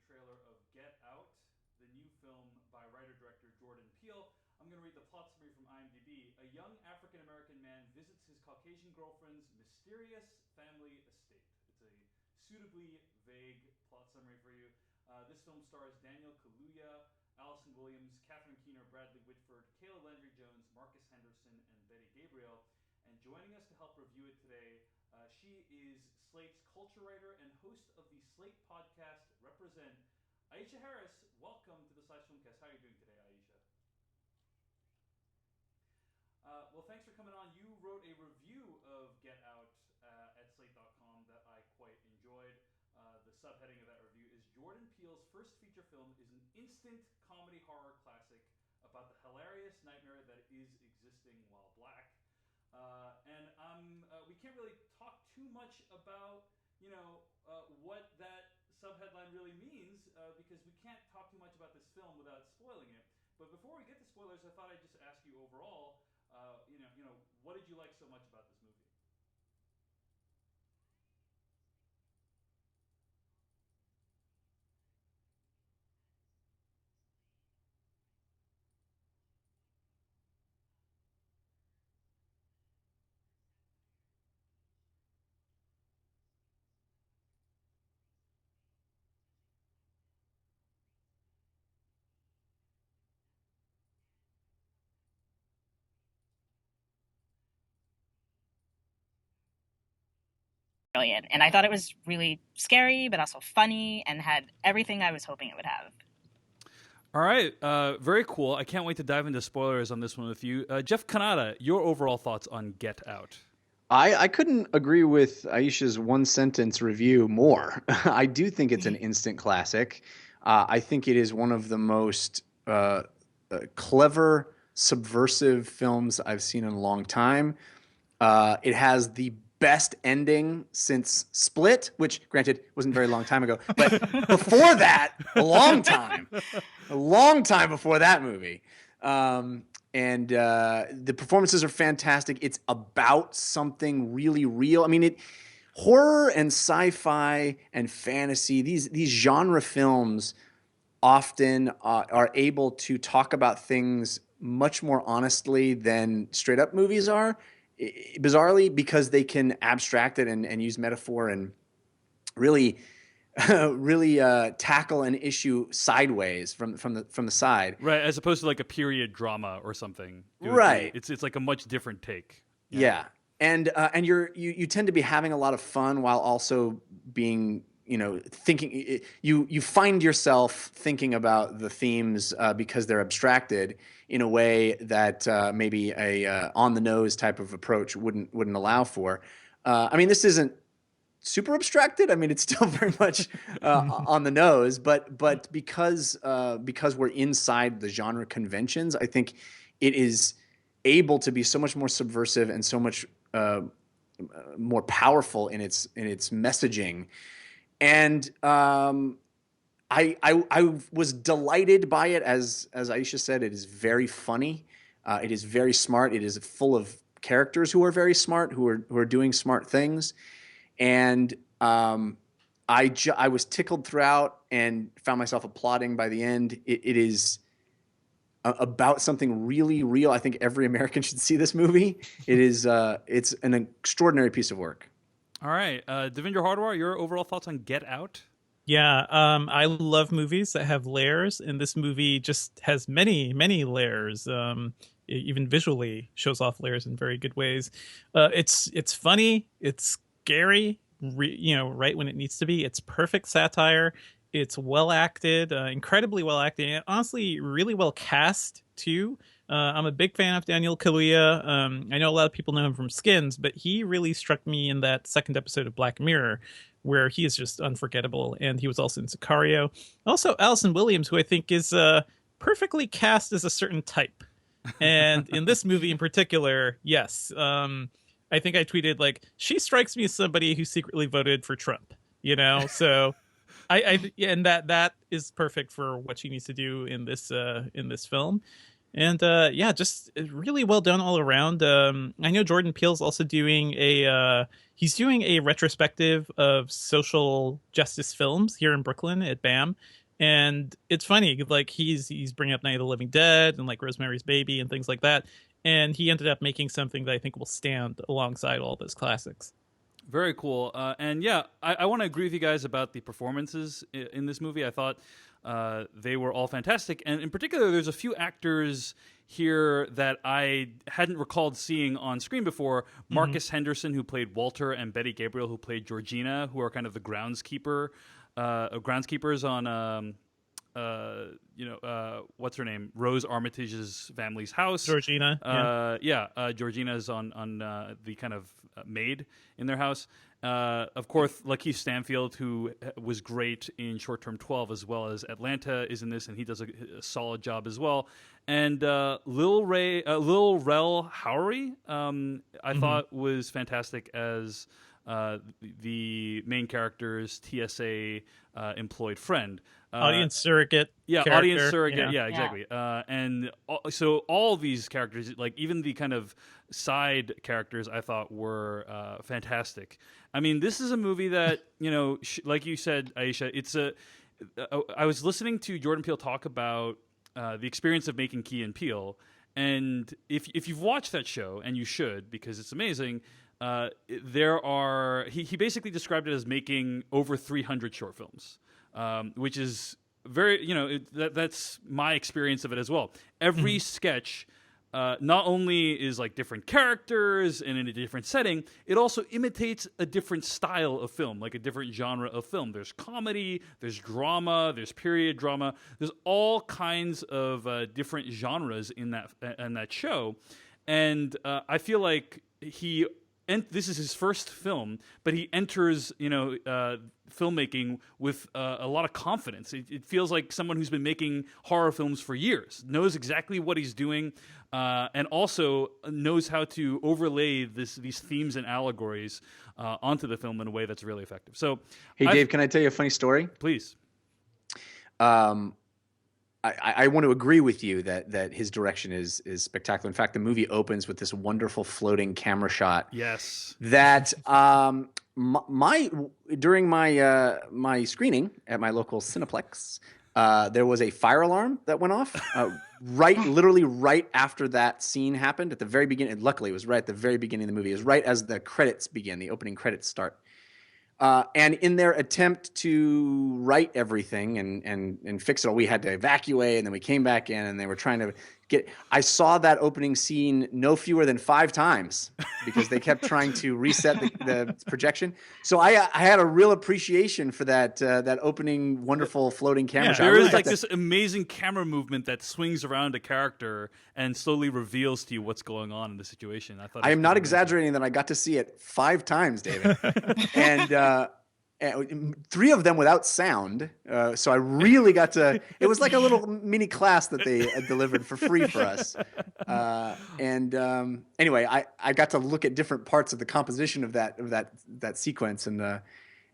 trailer of Get Out, the new film by writer-director Jordan Peele. I'm going to read the plot summary from IMDb. A young African-American man visits his Caucasian girlfriend's mysterious family estate. It's a suitably vague plot summary for you. This film stars Daniel Kaluuya, Allison Williams, Catherine Keener, Bradley Whitford, Kayla Landry Jones, Marcus Henderson, and Betty Gabriel. And joining us to help review it today, she is Slate's culture writer and host of the Slate podcast Represent, Aisha Harris. Welcome to the Slash Filmcast. How are you doing today, Aisha? Well, thanks for coming on. You wrote a review of Get Out at Slate.com that I quite enjoyed. The subheading of that review is Jordan Peele's first feature film is an instant comedy horror classic about the hilarious nightmare that is existing while black. We can't really talk too much about, what that subheadline really means because we can't talk too much about this film without spoiling it. But before we get to spoilers, I thought I'd just ask you overall, what did you like so much about this movie? Brilliant. And I thought it was really scary, but also funny and had everything I was hoping it would have. All right. Very cool. I can't wait to dive into spoilers on this one with you. Jeff Kanata, your overall thoughts on Get Out? I couldn't agree with Aisha's one-sentence review more. I do think it's an instant classic. I think it is one of the most clever, subversive films I've seen in a long time. It has the best ending since Split, which, granted, wasn't a very long time ago. But before that, a long time before that movie. And the performances are fantastic. It's about something really real. I mean, horror and sci-fi and fantasy, these genre films often are able to talk about things much more honestly than straight up movies are, bizarrely, because they can abstract it and use metaphor and really tackle an issue sideways from the side, right? As opposed to like a period drama or something, right? It's like a much different take. Yeah. And you tend to be having a lot of fun while also being thinking. You find yourself thinking about the themes because they're abstracted in a way that maybe a on the nose type of approach wouldn't allow for. I mean, this isn't super abstracted. I mean, it's still very much on the nose, but because we're inside the genre conventions, I think it is able to be so much more subversive and so much more powerful in its messaging. And I was delighted by it. As Aisha said, it is very funny. It is very smart. It is full of characters who are very smart, who are doing smart things. And I was tickled throughout and found myself applauding by the end. It is about something really real. I think every American should see this movie. It's an extraordinary piece of work. All right. Devinder Hardwar, your overall thoughts on Get Out? Yeah, I love movies that have layers, and this movie just has many, many layers. Even visually shows off layers in very good ways. It's funny. It's scary, right when it needs to be. It's perfect satire. It's well acted, incredibly well acted, and honestly, really well cast too. I'm a big fan of Daniel Kaluuya. I know a lot of people know him from Skins, but he really struck me in that second episode of Black Mirror, where he is just unforgettable. And he was also in Sicario. Also, Allison Williams, who I think is perfectly cast as a certain type. And in this movie in particular, yes. I think I tweeted, like, she strikes me as somebody who secretly voted for Trump, So and that is perfect for what she needs to do in this film. And yeah, just really well done all around. I know Jordan Peele's also doing he's doing a retrospective of social justice films here in Brooklyn at BAM. And it's funny, like he's bringing up Night of the Living Dead and like Rosemary's Baby and things like that. And he ended up making something that I think will stand alongside all those classics. Very cool. And yeah, I want to agree with you guys about the performances in this movie. I thought they were all fantastic. And in particular, there's a few actors here that I hadn't recalled seeing on screen before. Marcus Henderson, who played Walter, and Betty Gabriel, who played Georgina, who are kind of the groundskeepers on what's her name? Rose Armitage's family's house. Georgina. Georgina is on the kind of maid in their house. Of course, Lakeith Stanfield, who was great in Short Term 12 as well as Atlanta, is in this, and he does a solid job as well. And Lil Rel Howery, I thought was fantastic as the main character's TSA employed friend. Audience surrogate. Yeah, character. audience surrogate. Yeah, exactly. So all these characters, like even the kind of side characters, I thought were fantastic. I mean, this is a movie that, like you said, Aisha, I was listening to Jordan Peele talk about the experience of making Key and Peele, and if you've watched that show, and you should because it's amazing. He basically described it as making over 300 short films, which is very, that's my experience of it as well. Every sketch not only is like different characters and in a different setting, it also imitates a different style of film, like a different genre of film. There's comedy, there's drama, there's period drama. There's all kinds of different genres in that show. And I feel like this is his first film, but he enters, filmmaking with a lot of confidence. It feels like someone who's been making horror films for years, knows exactly what he's doing, and also knows how to overlay these themes and allegories onto the film in a way that's really effective. So, hey, Dave, can I tell you a funny story? Please. I want to agree with you that his direction is spectacular. In fact, the movie opens with this wonderful floating camera shot. Yes. That during my screening at my local Cineplex, there was a fire alarm that went off literally right after that scene happened at the very beginning. And luckily, it was right at the very beginning of the movie. It was right as the credits begin, the opening credits start. And in their attempt to write everything and fix it all, we had to evacuate, and then we came back in, and they were trying to I saw that opening scene no fewer than 5 times because they kept trying to reset the projection. So I had a real appreciation for that opening wonderful floating camera shot. There is like this amazing camera movement that swings around a character and slowly reveals to you what's going on in the situation. I am not exaggerating that I got to see it 5 times, David, and 3 of them without sound. So I really got to. It was like a little mini class that they delivered for free for us. Anyway, I got to look at different parts of the composition of that sequence. And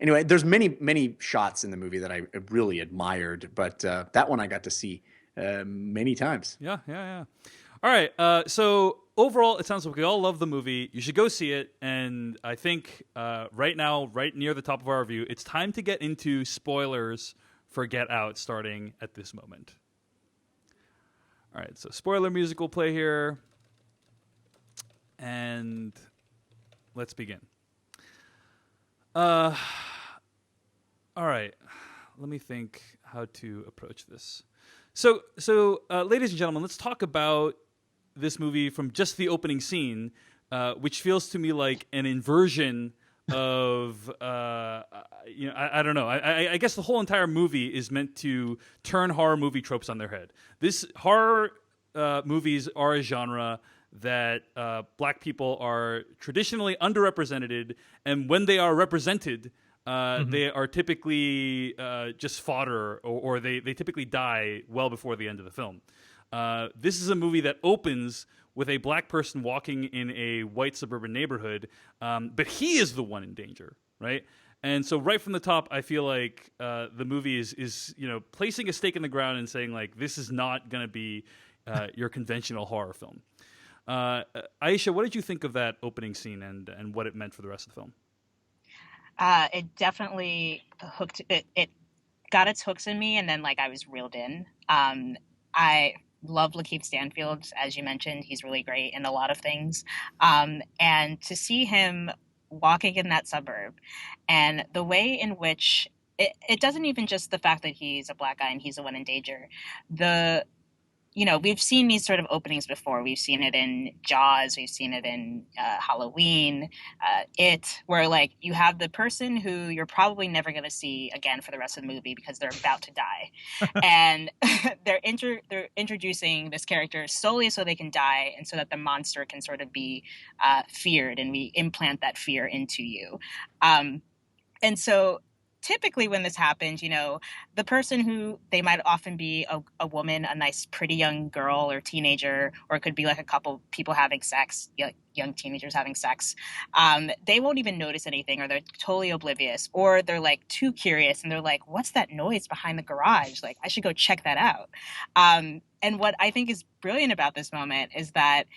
anyway, there's many shots in the movie that I really admired, but that one I got to see many times. Yeah. All right. So overall, it sounds like we all love the movie. You should go see it. And I think right now, right near the top of our review, it's time to get into spoilers for Get Out starting at this moment. All right. So spoiler music will play here. And let's begin. All right. Let me think how to approach this. So, ladies and gentlemen, let's talk about this movie from just the opening scene, which feels to me like an inversion of, I don't know. I guess the whole entire movie is meant to turn horror movie tropes on their head. This horror movies are a genre that black people are traditionally underrepresented, and when they are represented, they are typically just fodder, or they typically die well before the end of the film. This is a movie that opens with a black person walking in a white suburban neighborhood, but he is the one in danger, right? And so right from the top, I feel like the movie is placing a stake in the ground and saying like this is not going to be your conventional horror film. Aisha, what did you think of that opening scene and what it meant for the rest of the film? It definitely hooked it got its hooks in me, and then like I was reeled in. I love Lakeith Stanfield, as you mentioned. He's really great in a lot of things. And to see him walking in that suburb and the way in which it doesn't even just the fact that he's a black guy and he's the one in danger. The we've seen these sort of openings before. We've seen it in Jaws. We've seen it in Halloween. Where like you have the person who you're probably never going to see again for the rest of the movie because they're about to die, and they're introducing this character solely so they can die and so that the monster can sort of be feared, and we implant that fear into you. And so typically when this happens, the person who they might often be a woman, a nice, pretty young girl or teenager, or it could be like a couple people having sex, young teenagers having sex. They won't even notice anything, or they're totally oblivious, or they're like too curious and they're like, what's that noise behind the garage? Like, I should go check that out. And what I think is brilliant about this moment is that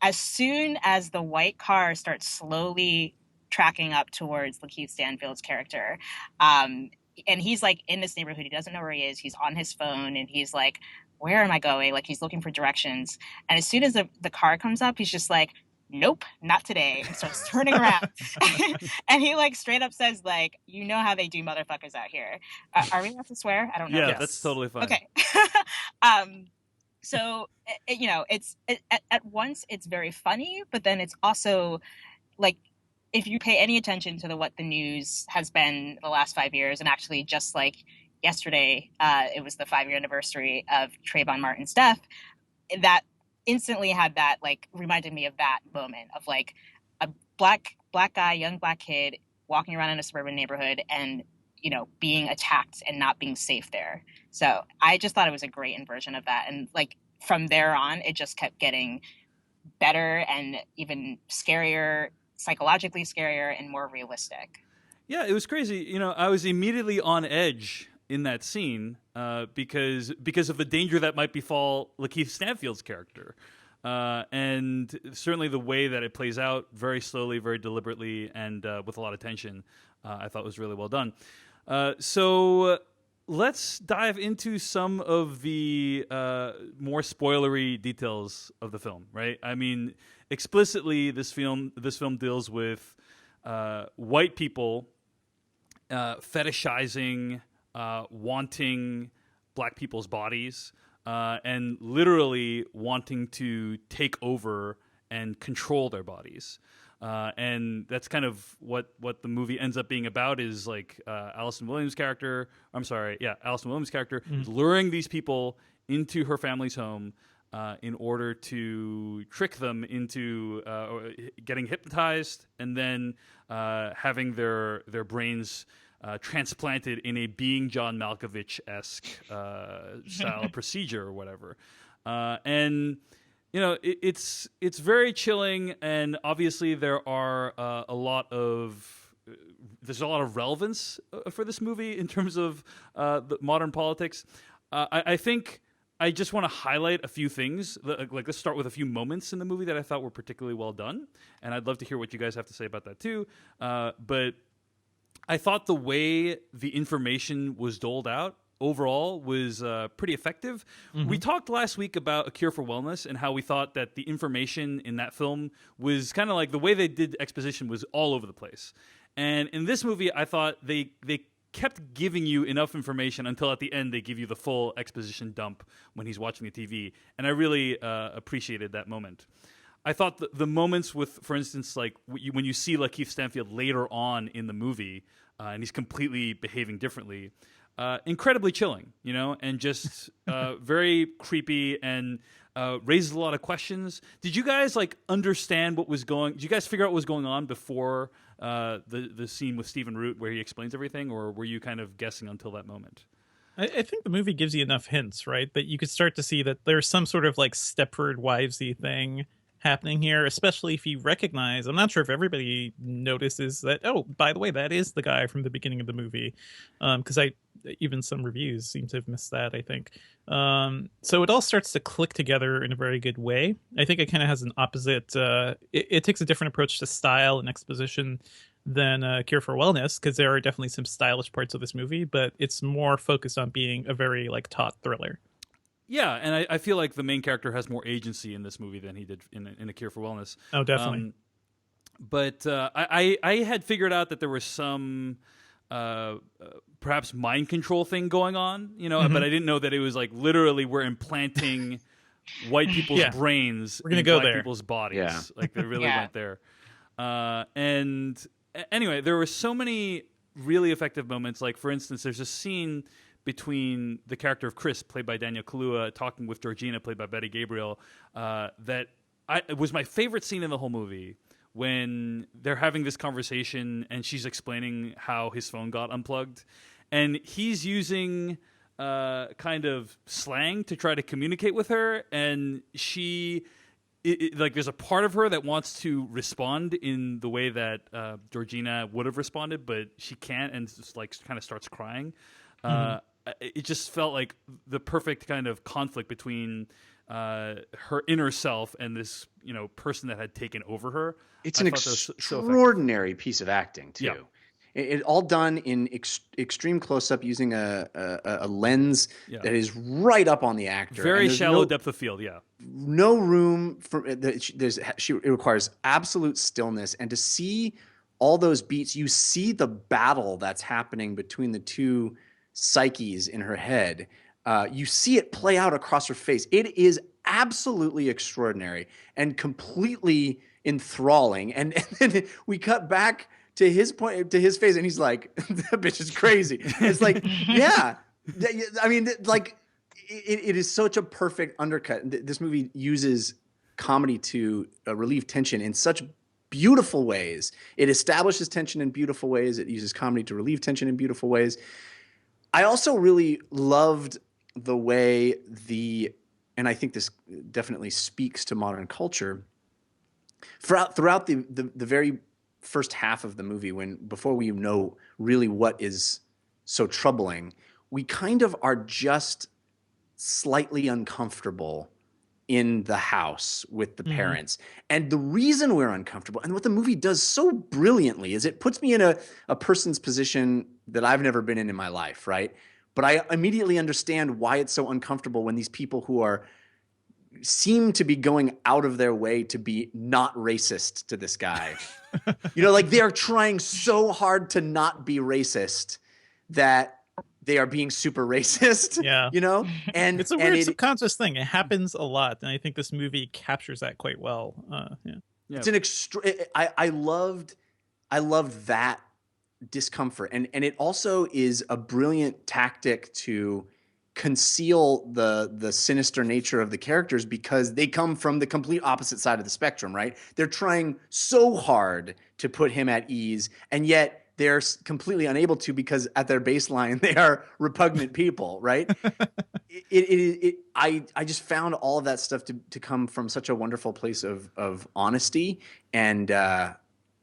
as soon as the white car starts slowly tracking up towards Lakeith Stanfield's character, and he's like in this neighborhood, he doesn't know where he is, he's on his phone, and he's like, where am I going? Like, he's looking for directions. And as soon as the car comes up, he's just like, nope, not today, and starts turning around. And he like straight up says like, you know how they do motherfuckers out here. Are we allowed to swear? I don't know. Yeah, Yes. that's totally fine. Okay. So it's at once it's very funny, but then it's also like, if you pay any attention to what the news has been the last 5 years, and actually just like yesterday, it was the 5-year anniversary of Trayvon Martin's death, that instantly had that, like, reminded me of that moment of like a black guy, young black kid walking around in a suburban neighborhood and, being attacked and not being safe there. So I just thought it was a great inversion of that. And like from there on, it just kept getting better and even scarier, psychologically scarier and more realistic. Yeah, it was crazy. I was immediately on edge in that scene because of the danger that might befall Lakeith Stanfield's character. And certainly the way that it plays out very slowly, very deliberately, and with a lot of tension, I thought was really well done. So let's dive into some of the more spoilery details of the film, right? I mean, explicitly, this film deals with white people fetishizing, wanting black people's bodies, and literally wanting to take over and control their bodies. And that's kind of what the movie ends up being about, is like Allison Williams' character is luring these people into her family's home in order to trick them into getting hypnotized and then having their brains transplanted in a Being John Malkovich-esque style procedure or whatever. And it's very chilling, and obviously there's a lot of relevance for this movie in terms of the modern politics. I think I just want to highlight a few things. Like, let's start with a few moments in the movie that I thought were particularly well done, and I'd love to hear what you guys have to say about that too. But I thought the way the information was doled out overall was pretty effective. Mm-hmm. We talked last week about A Cure for Wellness and how we thought that the information in that film was kind of like the way they did exposition was all over the place. And in this movie, I thought they kept giving you enough information until at the end they give you the full exposition dump when he's watching the TV. And I really appreciated that moment. I thought the moments with, for instance, like when you see Lakeith Stanfield later on in the movie and he's completely behaving differently, incredibly chilling, and just very creepy and raises a lot of questions. Did you guys understand did you guys figure out what was going on before the scene with Stephen Root where he explains everything, or were you kind of guessing until that moment? I think the movie gives you enough hints, right, that you could start to see that there's some sort of Stepford Wivesy thing happening here, especially if you recognize, I'm not sure if everybody notices that, oh, by the way, that is the guy from the beginning of the movie. Because even some reviews seem to have missed that, I think. So it all starts to click together in a very good way. I think it kind of has an opposite, it takes a different approach to style and exposition than Cure for Wellness, because there are definitely some stylish parts of this movie, but it's more focused on being a very like taut thriller. Yeah, and I feel like the main character has more agency in this movie than he did in A Cure for Wellness. Oh, definitely. But I had figured out that there was some perhaps mind control thing going on, but I didn't know that it was like literally we're implanting white people's brains we're gonna in go black there. people's bodies. Yeah. Like they really went there. And anyway, there were so many really effective moments. Like, for instance, there's a scene between the character of Chris, played by Daniel Kaluuya, talking with Georgina, played by Betty Gabriel, it was my favorite scene in the whole movie, when they're having this conversation and she's explaining how his phone got unplugged. And he's using kind of slang to try to communicate with her, and she... like there's a part of her that wants to respond in the way that Georgina would have responded, but she can't, and just like kind of starts crying. It just felt like the perfect kind of conflict between her inner self and this person that had taken over her. It's an extraordinary piece of acting too. Yeah. It all done in extreme close up using a lens that is right up on the actor. Very shallow depth of field. Yeah. No room for it requires absolute stillness, and to see all those beats, you see the battle that's happening between the two psyches in her head. You see it play out across her face. It is absolutely extraordinary and completely enthralling. And then we cut back to his face, and he's like, "That bitch is crazy." It's like, yeah, I mean, like, it is such a perfect undercut. This movie uses comedy to relieve tension in such beautiful ways. It establishes tension in beautiful ways. It uses comedy to relieve tension in beautiful ways. I also really loved the way and I think this definitely speaks to modern culture, throughout the very first half of the movie, before we know really what is so troubling, we kind of are just slightly uncomfortable in the house with the parents. And the reason we're uncomfortable, and what the movie does so brilliantly, is it puts me in a person's position that I've never been in my life, right? But I immediately understand why it's so uncomfortable when these people who seem to be going out of their way to be not racist to this guy. Like they are trying so hard to not be racist that they are being super racist. Yeah. And it's a weird subconscious thing. It happens a lot, and I think this movie captures that quite well. Yeah. It's an I loved that discomfort, and it also is a brilliant tactic to conceal the sinister nature of the characters, because they come from the complete opposite side of the spectrum, right? They're trying so hard to put him at ease, and yet they're completely unable to, because at their baseline they are repugnant people, right? I just found all of that stuff to come from such a wonderful place of honesty, and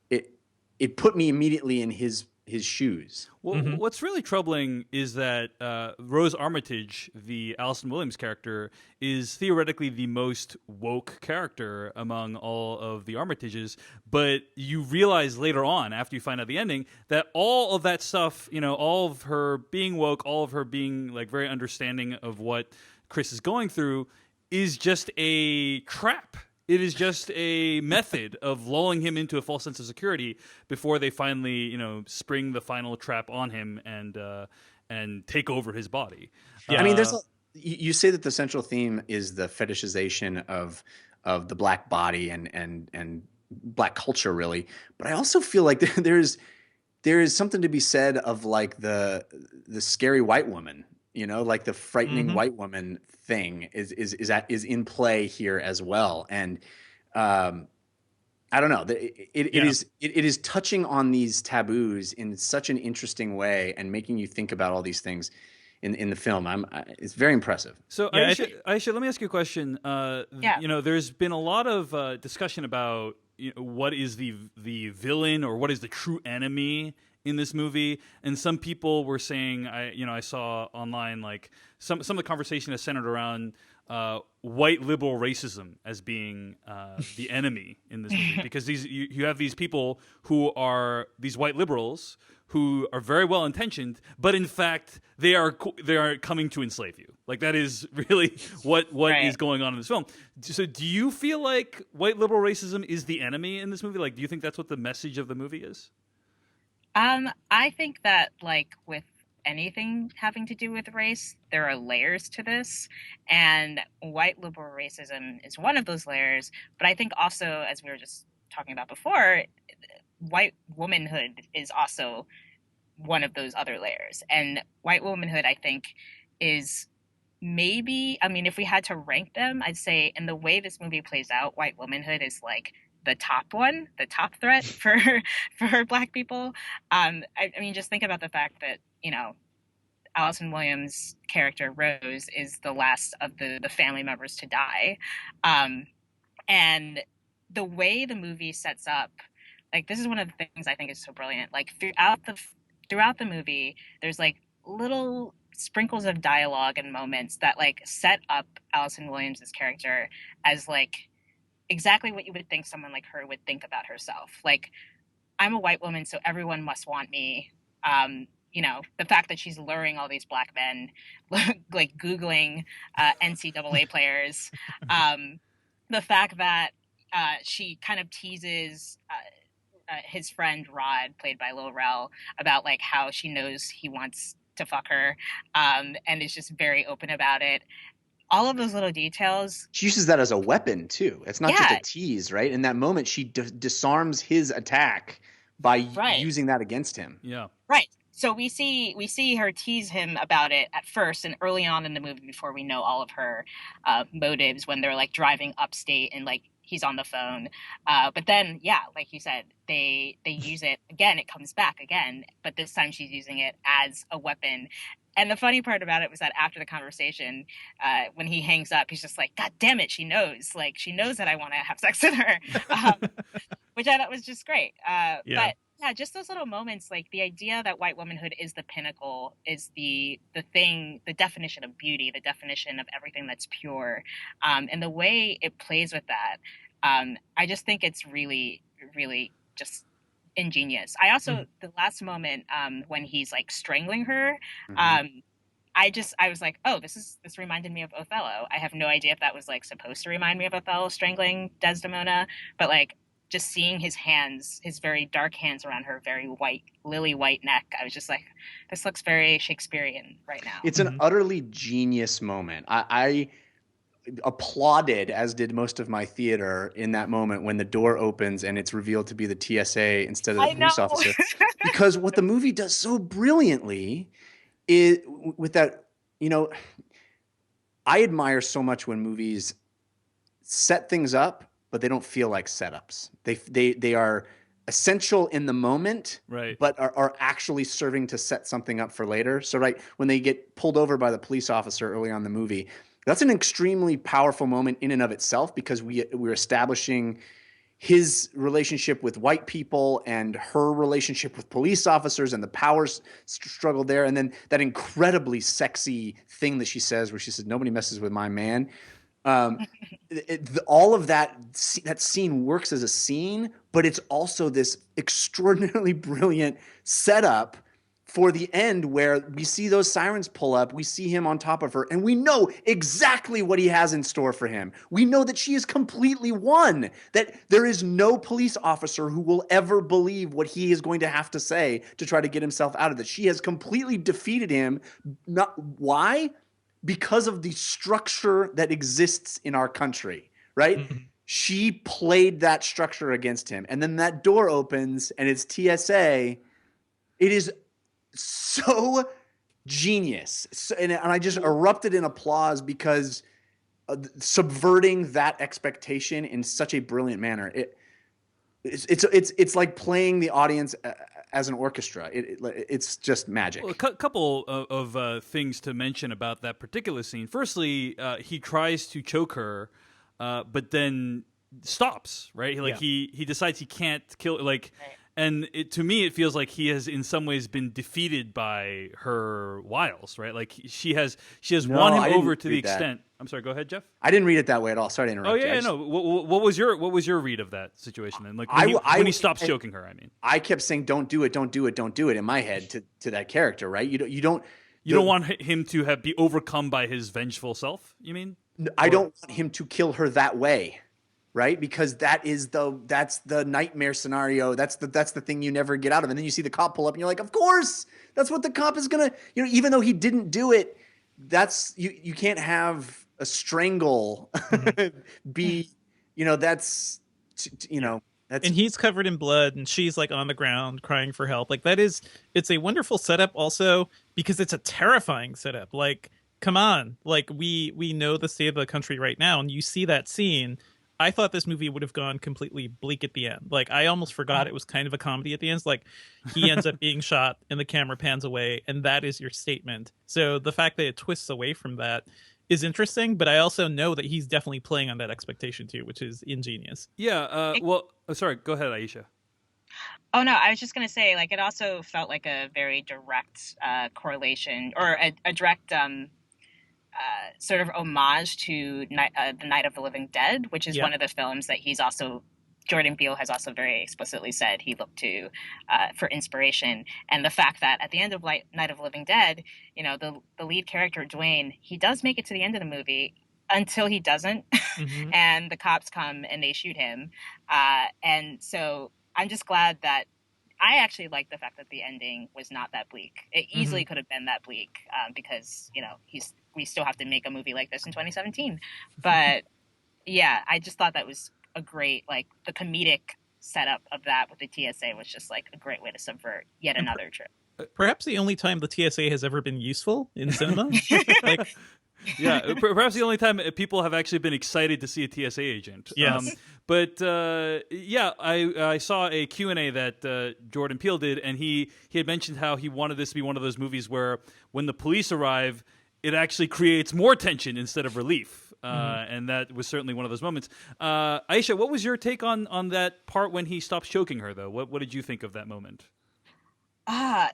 it put me immediately in his shoes. Well, what's really troubling is that Rose Armitage, the Allison Williams character, is theoretically the most woke character among all of the Armitages, but you realize later on, after you find out the ending, that all of that stuff, all of her being woke, all of her being like very understanding of what Chris is going through, is just a trap. It is just a method of lulling him into a false sense of security before they finally, spring the final trap on him and take over his body. Yeah. I mean, you say that the central theme is the fetishization of the black body and black culture, really, but I also feel like there is something to be said of like the scary white woman, like the frightening white woman thing is in play here as well. And I don't know, it is touching on these taboos in such an interesting way and making you think about all these things in the film. It's very impressive. So Yeah, Aisha, let me ask you a question. Yeah. You know, there's been a lot of discussion about what is the villain or what is the true enemy in this movie, and some people were saying, I saw online like some of the conversation is centered around white liberal racism as being the enemy in this movie, because you have these people who are these white liberals who are very well intentioned, but in fact they are coming to enslave you. Like that is really what Right. is going on in this film. So do you feel like white liberal racism is the enemy in this movie? Like, do you think that's what the message of the movie is? I think that like with anything having to do with race, there are layers to this, and white liberal racism is one of those layers. But I think also, as we were just talking about before, white womanhood is also one of those other layers. And white womanhood, I think, is maybe, I mean, if we had to rank them, I'd say in the way this movie plays out, white womanhood is like the top one, the top threat for for Black people. I mean, just think about the fact that Allison Williams' character Rose is the last of the family members to die, and the way the movie sets up, like this is one of the things I think is so brilliant. Like throughout the movie, there's like little sprinkles of dialogue and moments that like set up Allison Williams' character as like exactly what you would think someone like her would think about herself. Like, I'm a white woman, so everyone must want me. The fact that she's luring all these Black men, like Googling NCAA players, the fact that she kind of teases his friend Rod, played by Lil Rel, about like how she knows he wants to fuck her, and is just very open about it. All of those little details. She uses that as a weapon too. It's not just a tease, right? In that moment, she disarms his attack by using that against him. Yeah. Right. So we see her tease him about it at first and early on in the movie before we know all of her motives, when they're like driving upstate and like he's on the phone. But then, yeah, like you said, they use it again. It comes back again, but this time she's using it as a weapon. And the funny part about it was that after the conversation, when he hangs up, he's just like, God damn it, she knows. Like, she knows that I want to have sex with her, which I thought was just great. But yeah, just those little moments, like the idea that white womanhood is the pinnacle, is the thing, the definition of beauty, the definition of everything that's pure. And the way it plays with that, I just think it's really, really just ingenious. I also, the last moment when he's like strangling her, I was like, oh, this reminded me of Othello. I have no idea if that was like supposed to remind me of Othello strangling Desdemona, but like just seeing his hands, his very dark hands around her very white, lily white neck, I was just like, this looks very Shakespearean right now. It's an utterly genius moment. I applauded, as did most of my theater, in that moment when the door opens and it's revealed to be the TSA instead of the police officer. Because what the movie does so brilliantly is with that, I admire so much when movies set things up, but they don't feel like setups. They are essential in the moment, right, but are actually serving to set something up for later. So when they get pulled over by the police officer early on in the movie, that's an extremely powerful moment in and of itself, because we're establishing his relationship with white people and her relationship with police officers and the power struggle there. And then that incredibly sexy thing that she says, where she says, nobody messes with my man. All of that scene works as a scene, but it's also this extraordinarily brilliant setup for the end, where we see those sirens pull up, we see him on top of her, and we know exactly what he has in store for him. We know that she is completely won, that there is no police officer who will ever believe what he is going to have to say to try to get himself out of this. She has completely defeated him. Why? Because of the structure that exists in our country, right? Mm-hmm. She played that structure against him. And then that door opens and it's TSA. It is so genius. And I just erupted in applause because subverting that expectation in such a brilliant manner. It's like playing the audience as an orchestra. It's just magic. Well, a couple of things to mention about that particular scene. Firstly, he tries to choke her, but then stops. Right, he decides he can't kill. Like, and to me, it feels like he has in some ways been defeated by her wiles. Right, like she has won him over to the extent. I'm sorry. Go ahead, Jeff. I didn't read it that way at all. Sorry to interrupt. Oh yeah, no. What was your read of that situation? And like when he stops choking her, I mean, I kept saying, "Don't do it, don't do it, don't do it" in my head to that character, right? You don't want him to be overcome by his vengeful self. You mean? I don't want him to kill her that way, right? Because that's the nightmare scenario. That's the thing you never get out of. And then you see the cop pull up, and you're like, "Of course, that's what the cop is gonna." Even though he didn't do it, that's you can't have a strangle be, that's. And he's covered in blood and she's like on the ground crying for help. Like it's a wonderful setup also because it's a terrifying setup. Like, come on, like we know the state of the country right now, and you see that scene. I thought this movie would have gone completely bleak at the end. Like, I almost forgot it was kind of a comedy at the end. It's like he ends up being shot and the camera pans away, and that is your statement. So the fact that it twists away from that is interesting, but I also know that he's definitely playing on that expectation too, which is ingenious. Yeah. Sorry. Go ahead, Aisha. Oh no, I was just gonna say, like, it also felt like a very direct correlation or a direct sort of homage to the Night of the Living Dead, which is one of the films that Jordan Peele has also very explicitly said he looked to for inspiration. And the fact that at the end of Night of the Living Dead, the lead character, Dwayne, he does make it to the end of the movie until he doesn't. Mm-hmm. And the cops come and they shoot him. And so I'm just glad that I actually like the fact that the ending was not that bleak. It easily could have been that bleak because, we still have to make a movie like this in 2017. But yeah, I just thought that was a great, like, the comedic setup of that with the TSA was just like a great way to subvert yet another trip. Perhaps the only time the TSA has ever been useful in cinema. Yeah, perhaps the only time people have actually been excited to see a TSA agent. Yes. I saw a Q&A that Jordan Peele did, and he had mentioned how he wanted this to be one of those movies where when the police arrive, it actually creates more tension instead of relief. And that was certainly one of those moments. Aisha, what was your take on that part when he stops choking her, though? What did you think of that moment?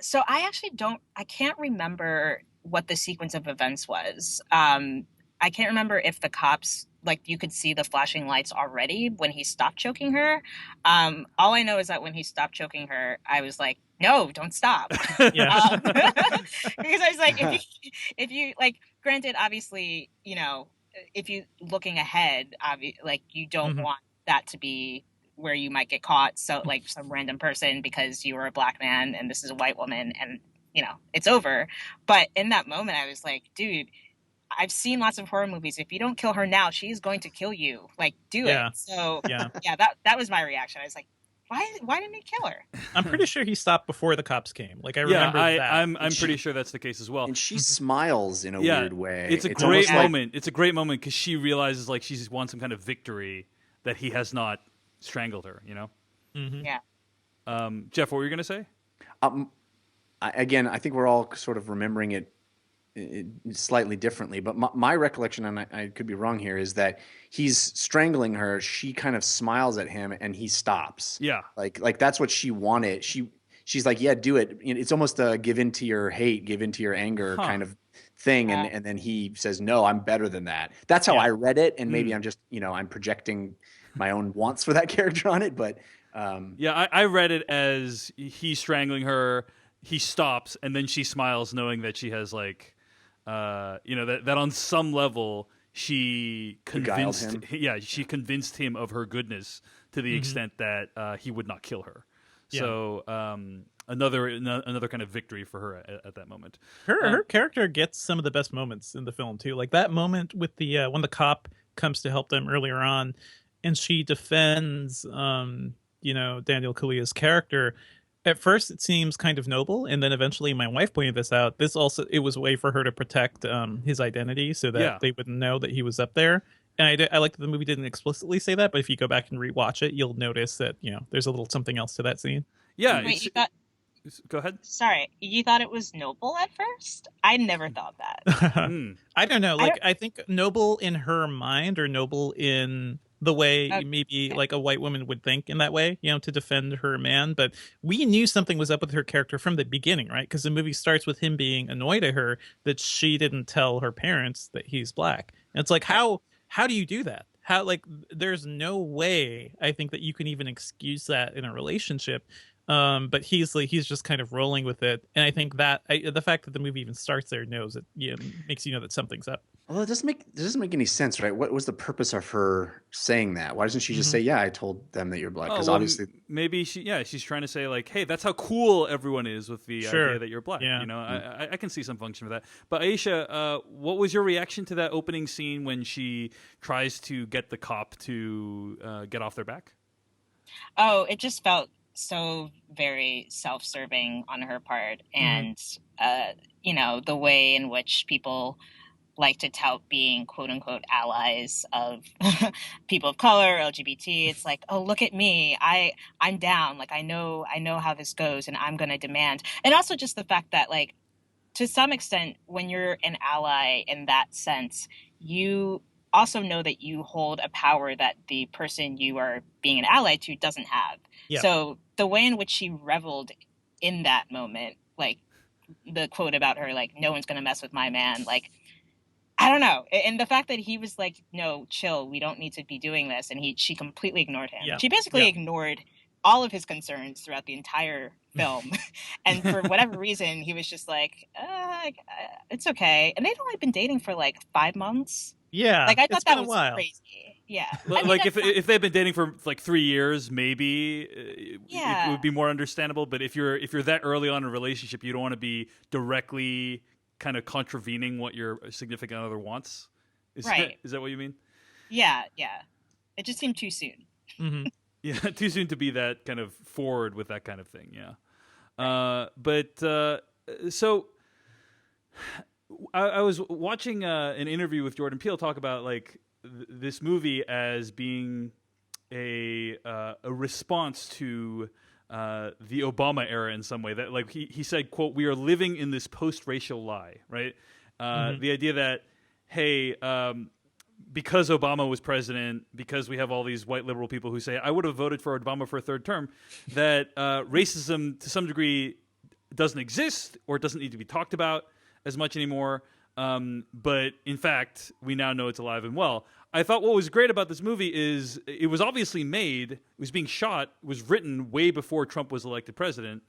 So I actually I can't remember what the sequence of events was. I can't remember if the cops, like, you could see the flashing lights already when he stopped choking her. All I know is that when he stopped choking her, I was like, no, don't stop. Because I was like, if you like, granted, obviously, if you looking ahead, like, you don't want that to be where you might get caught. So, like, some random person because you were a black man and this is a white woman and, it's over. But in that moment, I was like, dude, I've seen lots of horror movies. If you don't kill her now, she's going to kill you. Like, do it. So, that was my reaction. I was like, why didn't he kill her? I'm pretty sure he stopped before the cops came. Like, I remember that. I'm pretty sure that's the case as well. And she smiles in a weird way. It's a great moment. It's a great moment because she realizes, like, she's won some kind of victory that he has not strangled her, Yeah. Jeff, what were you going to say? I think we're all sort of remembering it slightly differently, but my recollection, and I could be wrong here, is that he's strangling her. She kind of smiles at him, and he stops. Yeah, like that's what she wanted. She's like, yeah, do it. It's almost a give in to your hate, give in to your anger kind of thing, and then he says, no, I'm better than that. That's how I read it, and maybe I'm just I'm projecting my own wants for that character on it, but I read it as he's strangling her. He stops, and then she smiles, knowing that she has, like, that on some level she convinced him. Yeah, she convinced him of her goodness to the extent that he would not kill her. Yeah. So another kind of victory for her at that moment. Her character gets some of the best moments in the film too, like that moment with the when the cop comes to help them earlier on, and she defends Daniel Kaluuya's character. At first, it seems kind of noble, and then eventually, my wife pointed this out. It was a way for her to protect his identity, so that they wouldn't know that he was up there. And I like that the movie didn't explicitly say that, but if you go back and rewatch it, you'll notice that there's a little something else to that scene. Yeah, wait, Go ahead. Sorry, you thought it was noble at first? I never thought that. I don't know. I Like, don't. I think noble in her mind, or noble in the way maybe Okay. like a white woman would think in that way, to defend her man. But we knew something was up with her character from the beginning, right? Because the movie starts with him being annoyed at her that she didn't tell her parents that he's black. And it's like, Right. how do you do that? How, like, there's no way I think that you can even excuse that in a relationship. But he's just kind of rolling with it, and I think that the fact that the movie even starts there knows it, makes you know that something's up. Well, it doesn't make any sense, right? What was the purpose of her saying that? Why doesn't she just Hmm. say, "Yeah, I told them that you're black"? Oh Because well, obviously, maybe she's trying to say like, hey, that's how cool everyone is with the Sure. idea that you're black. Yeah. I can see some function for that. But Aisha, what was your reaction to that opening scene when she tries to get the cop to get off their back? Oh, it just felt so very self-serving on her part, Hmm. and the way in which people like to tout being quote unquote allies of people of color, LGBT. It's like, oh, look at me. I'm down. Like I know how this goes and I'm gonna demand. And also just the fact that, like, to some extent, when you're an ally in that sense, you also know that you hold a power that the person you are being an ally to doesn't have. Yeah. So the way in which she reveled in that moment, like the quote about her, like, no one's gonna mess with my man, like, I don't know. And the fact that he was like, no, chill, we don't need to be doing this. And she completely ignored him. Yeah. She basically ignored all of his concerns throughout the entire film. And for whatever reason, he was just like, it's okay. And they'd only been dating for like 5 months. Yeah. Like, I It's thought been that a was while. crazy. Yeah. Like that's not- if they've been dating for like 3 years, maybe it Yeah. would be more understandable. But if you're that early on in a relationship, you don't want to be directly kind of contravening what your significant other wants. Right. Is that what you mean? Yeah. It just seemed too soon. Hmm. Yeah, too soon to be that kind of forward with that kind of thing. Yeah. So I was watching an interview with Jordan Peele talk about like this movie as being a response to the Obama era in some way. That, like, he said, quote, "We are living in this post-racial lie," right? The idea that, hey, because Obama was president, because we have all these white liberal people who say, I would have voted for Obama for a third term, that racism to some degree doesn't exist or doesn't need to be talked about as much anymore. But in fact, we now know it's alive and well. I thought what was great about this movie is it was obviously made, it was being shot, it was written way before Trump was elected president.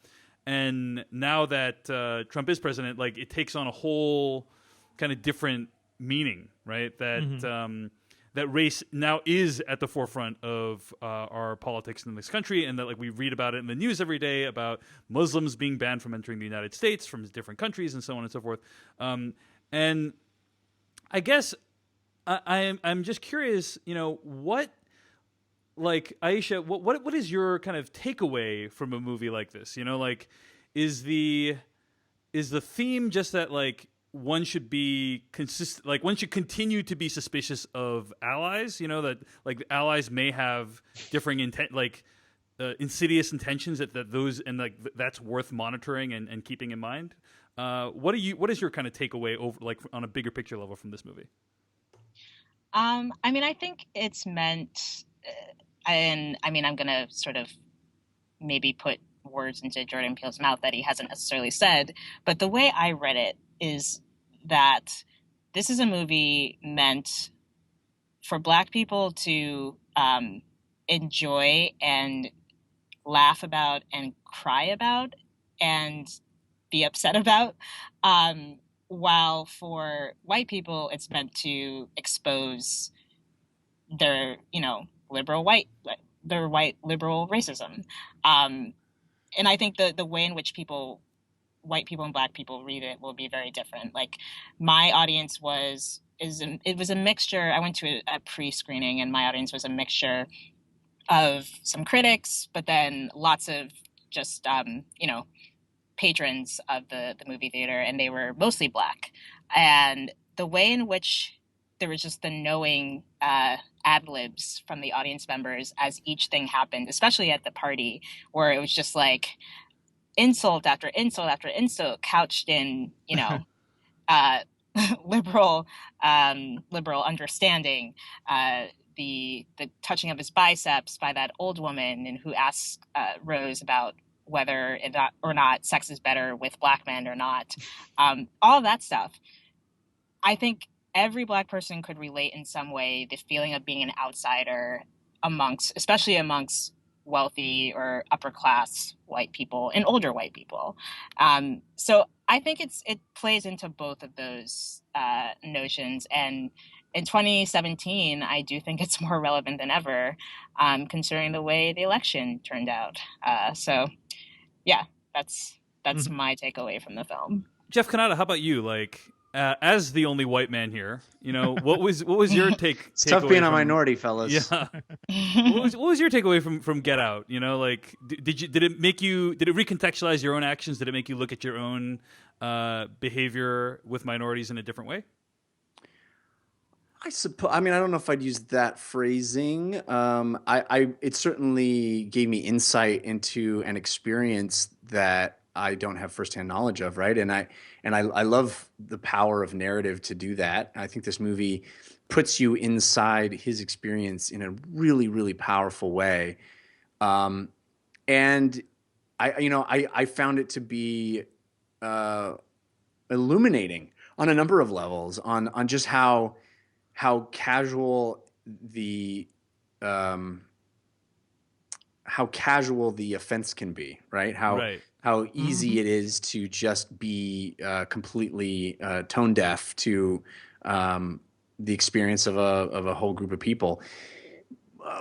And now that Trump is president, like, it takes on a whole kind of different meaning, right? That that race now is at the forefront of our politics in this country, and that, like, we read about it in the news every day about Muslims being banned from entering the United States from different countries and so on and so forth. And I guess I'm just curious, what, like, Aisha, what is your kind of takeaway from a movie like this? Like, is the theme just that, like, one should be consistent, like, one should continue to be suspicious of allies, that, like, allies may have differing intent, like, insidious intentions that those, and, like, that's worth monitoring and keeping in mind. What is your kind of takeaway over, like, on a bigger picture level from this movie? I mean, I think it's meant, and I mean, I'm gonna sort of maybe put words into Jordan Peele's mouth that he hasn't necessarily said, but the way I read it is that this is a movie meant for Black people to enjoy and laugh about and cry about and be upset about, while for white people it's meant to expose their their white liberal racism. And I think the way in which white people and Black people read it will be very different. Like, my audience it was a mixture. I went to a pre-screening, and my audience was a mixture of some critics, but then lots of just patrons of the movie theater, and they were mostly Black. And the way in which there was just the knowing ad libs from the audience members as each thing happened, especially at the party, where it was just like, insult after insult after insult, couched in, uh, liberal liberal understanding. The touching of his biceps by that old woman, and who asks Rose about whether or not sex is better with black men or not. All of that stuff. I think every black person could relate in some way, the feeling of being an outsider especially amongst wealthy or upper class white people and older white people. So I think it plays into both of those notions. And in 2017, I do think it's more relevant than ever, considering the way the election turned out. So yeah, that's my takeaway from the film. Jeff Kanata, how about you? Like, as the only white man here, what was your take? It's tough being a minority, fellas. Yeah. what was your takeaway from Get Out? Like, did it recontextualize your own actions? Did it make you look at your own behavior with minorities in a different way? I suppose. I mean, I don't know if I'd use that phrasing. It certainly gave me insight into an experience that I don't have firsthand knowledge of, right? And I love the power of narrative to do that. I think this movie puts you inside his experience in a really, really powerful way. And I found it to be illuminating on a number of levels, on just how casual the offense can be, right? How easy it is to just be completely tone deaf to the experience of a whole group of people.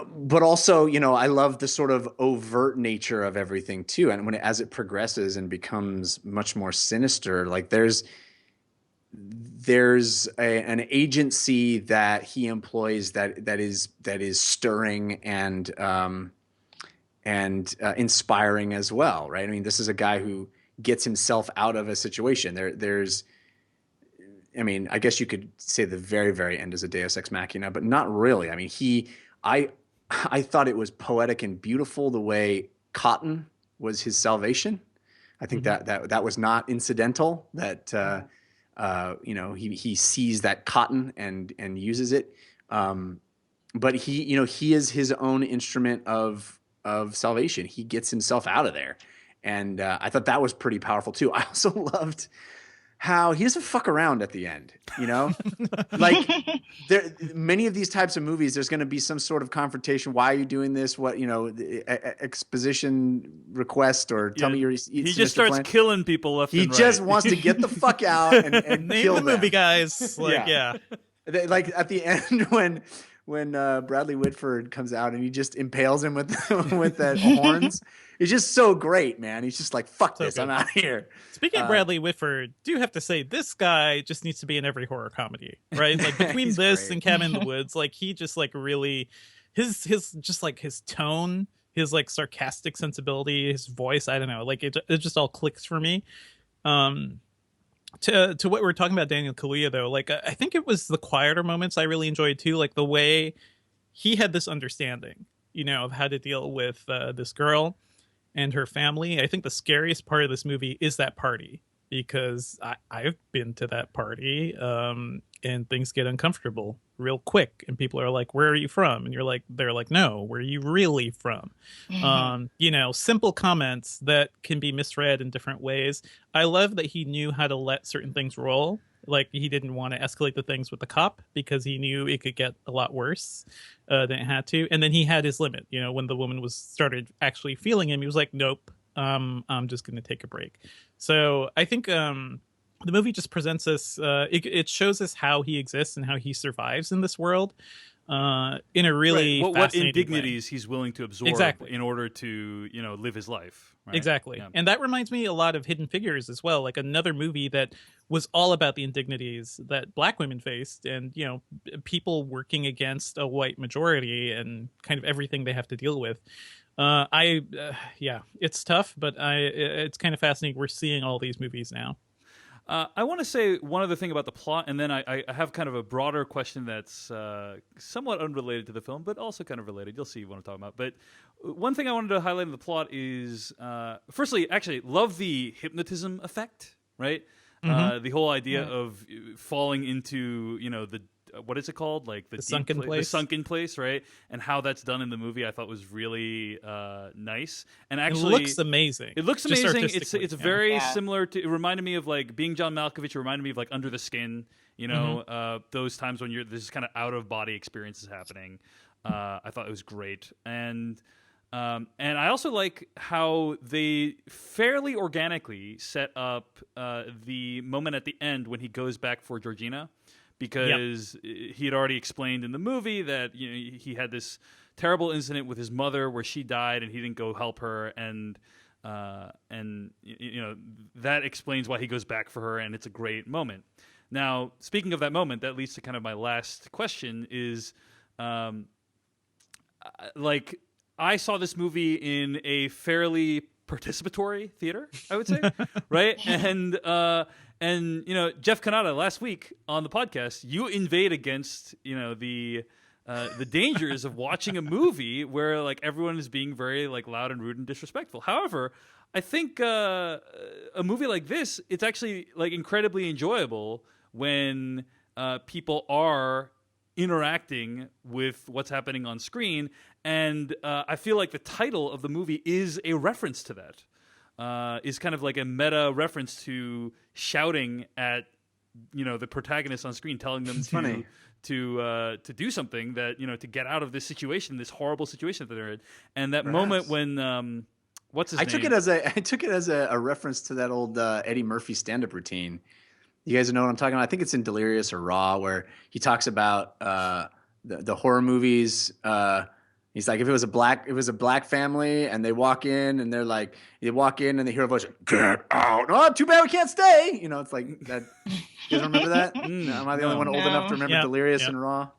But also, I love the sort of overt nature of everything too. And as it progresses and becomes much more sinister, like there's an agency that he employs that is stirring and inspiring as well, right? I mean, this is a guy who gets himself out of a situation. I guess you could say the very, very end is a Deus Ex Machina, but not really. I mean, I thought it was poetic and beautiful the way Cotton was his salvation. I think that was not incidental. That he sees that cotton and uses it, but he is his own instrument of salvation. He gets himself out of there. And I thought that was pretty powerful too. I also loved how he doesn't fuck around at the end, like many of these types of movies, there's going to be some sort of confrontation. Why are you doing this? What, exposition request, or tell me he just starts killing people left and right. He just wants to get the fuck out and name kill the them. Movie, guys. Like, yeah. Like at the end when Bradley Whitford comes out and he just impales him with that horns. It's just so great, man. He's just like, fuck this, I'm out of here. Speaking of Bradley Whitford, do have to say this guy just needs to be in every horror comedy, right? Like between this great. and Cabin in the Woods, like he just like really his just like his tone, his like sarcastic sensibility, his voice, I don't know, like it just all clicks for me. To what we were talking about Daniel Kaluuya though, like I think it was the quieter moments I really enjoyed too, like the way he had this understanding, of how to deal with this girl and her family. I think the scariest part of this movie is that party, because I've been to that party, and things get uncomfortable real quick, and people are like, "Where are you from?" And they're like, "No, where are you really from?" Simple comments that can be misread in different ways. I love that he knew how to let certain things roll. Like he didn't want to escalate the things with the cop because he knew it could get a lot worse than it had to. And then he had his limit. When the woman started actually feeling him, he was like, "Nope, I'm just going to take a break." So I think the movie just presents us. It shows us how he exists and how he survives in this world. In a really what indignities he's willing to absorb in order to live his life. Right? Exactly. Yeah. And that reminds me a lot of Hidden Figures as well, like another movie that was all about the indignities that black women faced, and people working against a white majority and kind of everything they have to deal with. It's tough, but it's kind of fascinating. We're seeing all these movies now. I want to say one other thing about the plot, and then I have kind of a broader question that's somewhat unrelated to the film, but also kind of related. You'll see what I'm talking about. But one thing I wanted to highlight in the plot is, firstly, actually, love the hypnotism effect, right? The whole idea of falling into, the what is it called? Like the sunken place. The sunken place, right? And how that's done in the movie, I thought was really nice. And actually, it looks amazing. It looks amazing. It's yeah. very similar to. It reminded me of like being John Malkovich. It reminded me of like Under the Skin. Those times when there's kind of out of body experiences happening. I thought it was great, and I also like how they fairly organically set up the moment at the end when he goes back for Georgina. Because he had already explained in the movie that he had this terrible incident with his mother where she died and he didn't go help her, and that explains why he goes back for her, and it's a great moment. Now, speaking of that moment, that leads to kind of my last question: is like I saw this movie in a fairly participatory theater, I would say, right? And Jeff Kanata, last week on the podcast, you inveighed against the dangers of watching a movie where like everyone is being very like loud and rude and disrespectful. However, I think a movie like this, it's actually like incredibly enjoyable when people are interacting with what's happening on screen, and I feel like the title of the movie is a reference to that. Is kind of like a meta reference to shouting at the protagonist on screen, telling them to do something that to get out of this situation, this horrible situation that they're in. And that moment when what's his name? I took it as a reference to that old Eddie Murphy stand-up routine. You guys know what I'm talking about? I think it's in Delirious or Raw, where he talks about the horror movies. He's like, if it was a black family and they walk in and they walk in and they hear a voice, get out. Oh, too bad we can't stay. It's like that. You guys remember that? Am I the only one old enough to remember Delirious and Raw?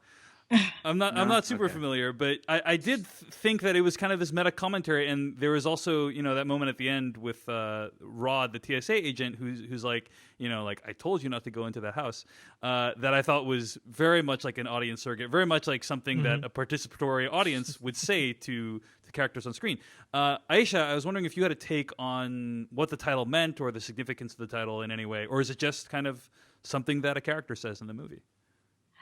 I'm not super familiar, but I did think that it was kind of this meta commentary, and there was also that moment at the end with Rod, the TSA agent, who's like like, I told you not to go into that house, that I thought was very much like an audience surrogate, very much like something that a participatory audience would say to the characters on screen. Aisha, I was wondering if you had a take on what the title meant or the significance of the title in any way, or is it just kind of something that a character says in the movie?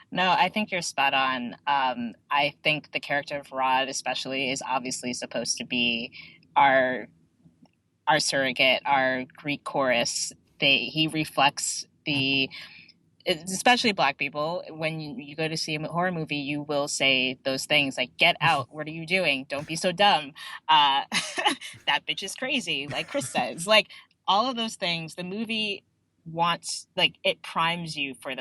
No, I think you're spot on. I think the character of Rod especially is obviously supposed to be our surrogate, our Greek chorus. He reflects especially Black people. When you go to see a horror movie, you will say those things like, get out, what are you doing? Don't be so dumb. That bitch is crazy, like Chris says. Like, all of those things, the movie wants, like, it primes you for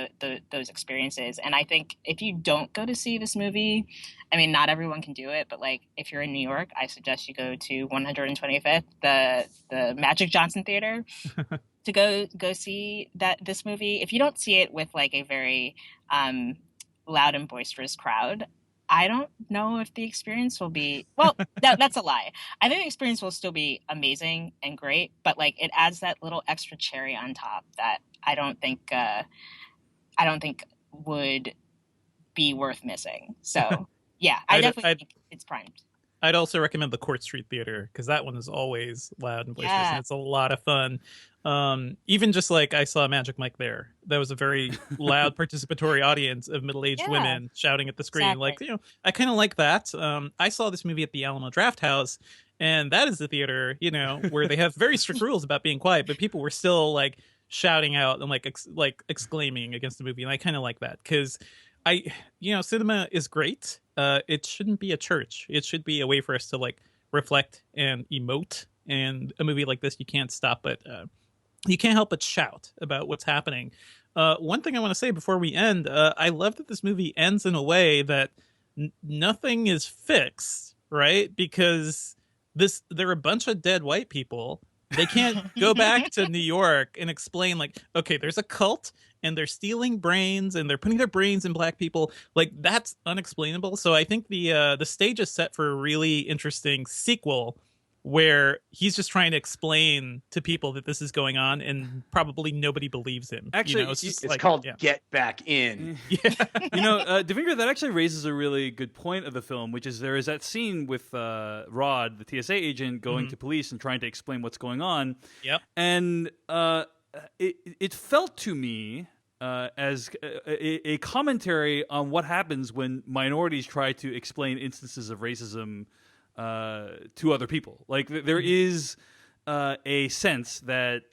those experiences. And I think if you don't go to see this movie, I mean, not everyone can do it, but like if you're in New York, I suggest you go to 125th, the Magic Johnson Theater, to go see this movie. If you don't see it with like a very loud and boisterous crowd, I don't know if the experience will be, well, that's a lie. I think the experience will still be amazing and great, but like it adds that little extra cherry on top that I don't think would be worth missing. So yeah, I definitely think it's primed. I'd also recommend the Court Street Theater, because that one is always loud and boisterous, and it's a lot of fun. Even just like I saw Magic Mike there. That was a very loud participatory audience of middle-aged women shouting at the screen. Exactly. Like, I kind of like that. I saw this movie at the Alamo Drafthouse, and that is the theater, where they have very strict rules about being quiet, but people were still like shouting out and like exclaiming against the movie. And I kind of like that, because cinema is great. It shouldn't be a church. It should be a way for us to like reflect and emote. And a movie like this, you can't help but shout about what's happening. One thing I want to say before we end, I love that this movie ends in a way that nothing is fixed, right? Because there are a bunch of dead white people. They can't go back to New York and explain, like, okay, there's a cult and they're stealing brains and they're putting their brains in Black people. Like, that's unexplainable. So I think the stage is set for a really interesting sequel where he's just trying to explain to people that this is going on, and probably nobody believes him. Actually, it's just It's like, called yeah. Get Back In. Yeah. Devendra, that actually raises a really good point of the film, which is there is that scene with Rod, the TSA agent, going to police and trying to explain what's going on. Yep. And it felt to me as a commentary on what happens when minorities try to explain instances of racism to other people. Like there is a sense that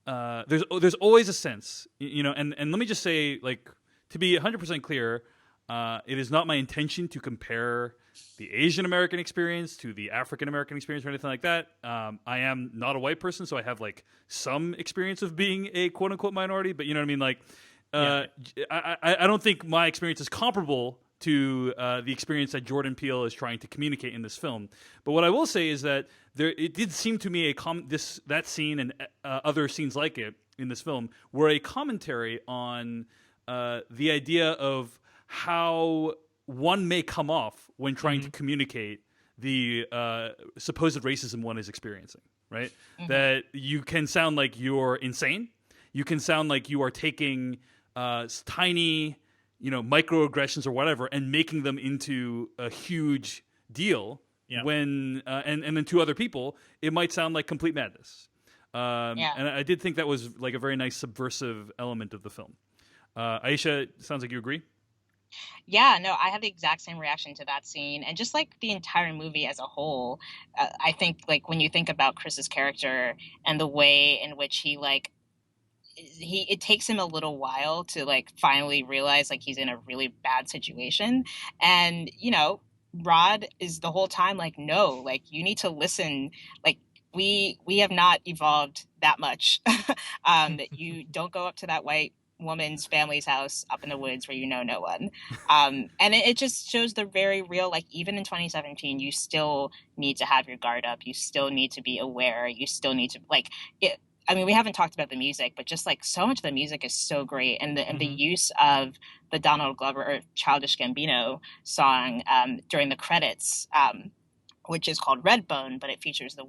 there's always a sense, and let me just say, like, to be 100% clear, it is not my intention to compare the Asian American experience to the African American experience or anything like that. I am not a white person, so I have like some experience of being a quote unquote minority, but you know what I mean? Like, I don't think my experience is comparable to the experience that Jordan Peele is trying to communicate in this film. But what I will say is that it did seem to me that scene and other scenes like it in this film were a commentary on the idea of how one may come off when trying to communicate the supposed racism one is experiencing, right? That you can sound like you're insane. You can sound like you are taking tiny, microaggressions or whatever and making them into a huge deal. Yeah. When and then to other people, it might sound like complete madness. And I did think that was like a very nice subversive element of the film. Aisha, sounds like you agree? Yeah, no, I had the exact same reaction to that scene, and just like the entire movie as a whole. I think like when you think about Chris's character and the way in which it takes him a little while to like finally realize like he's in a really bad situation, and Rod is the whole time like, no, like you need to listen, like we have not evolved that much. You don't go up to that white woman's family's house up in the woods where no one. And it just shows the very real, like, even in 2017, you still need to have your guard up. You still need to be aware. You still need to, like, it. I mean, we haven't talked about the music, but just like so much of the music is so great. And the use of the Donald Glover or Childish Gambino song during the credits, which is called Redbone, but it features the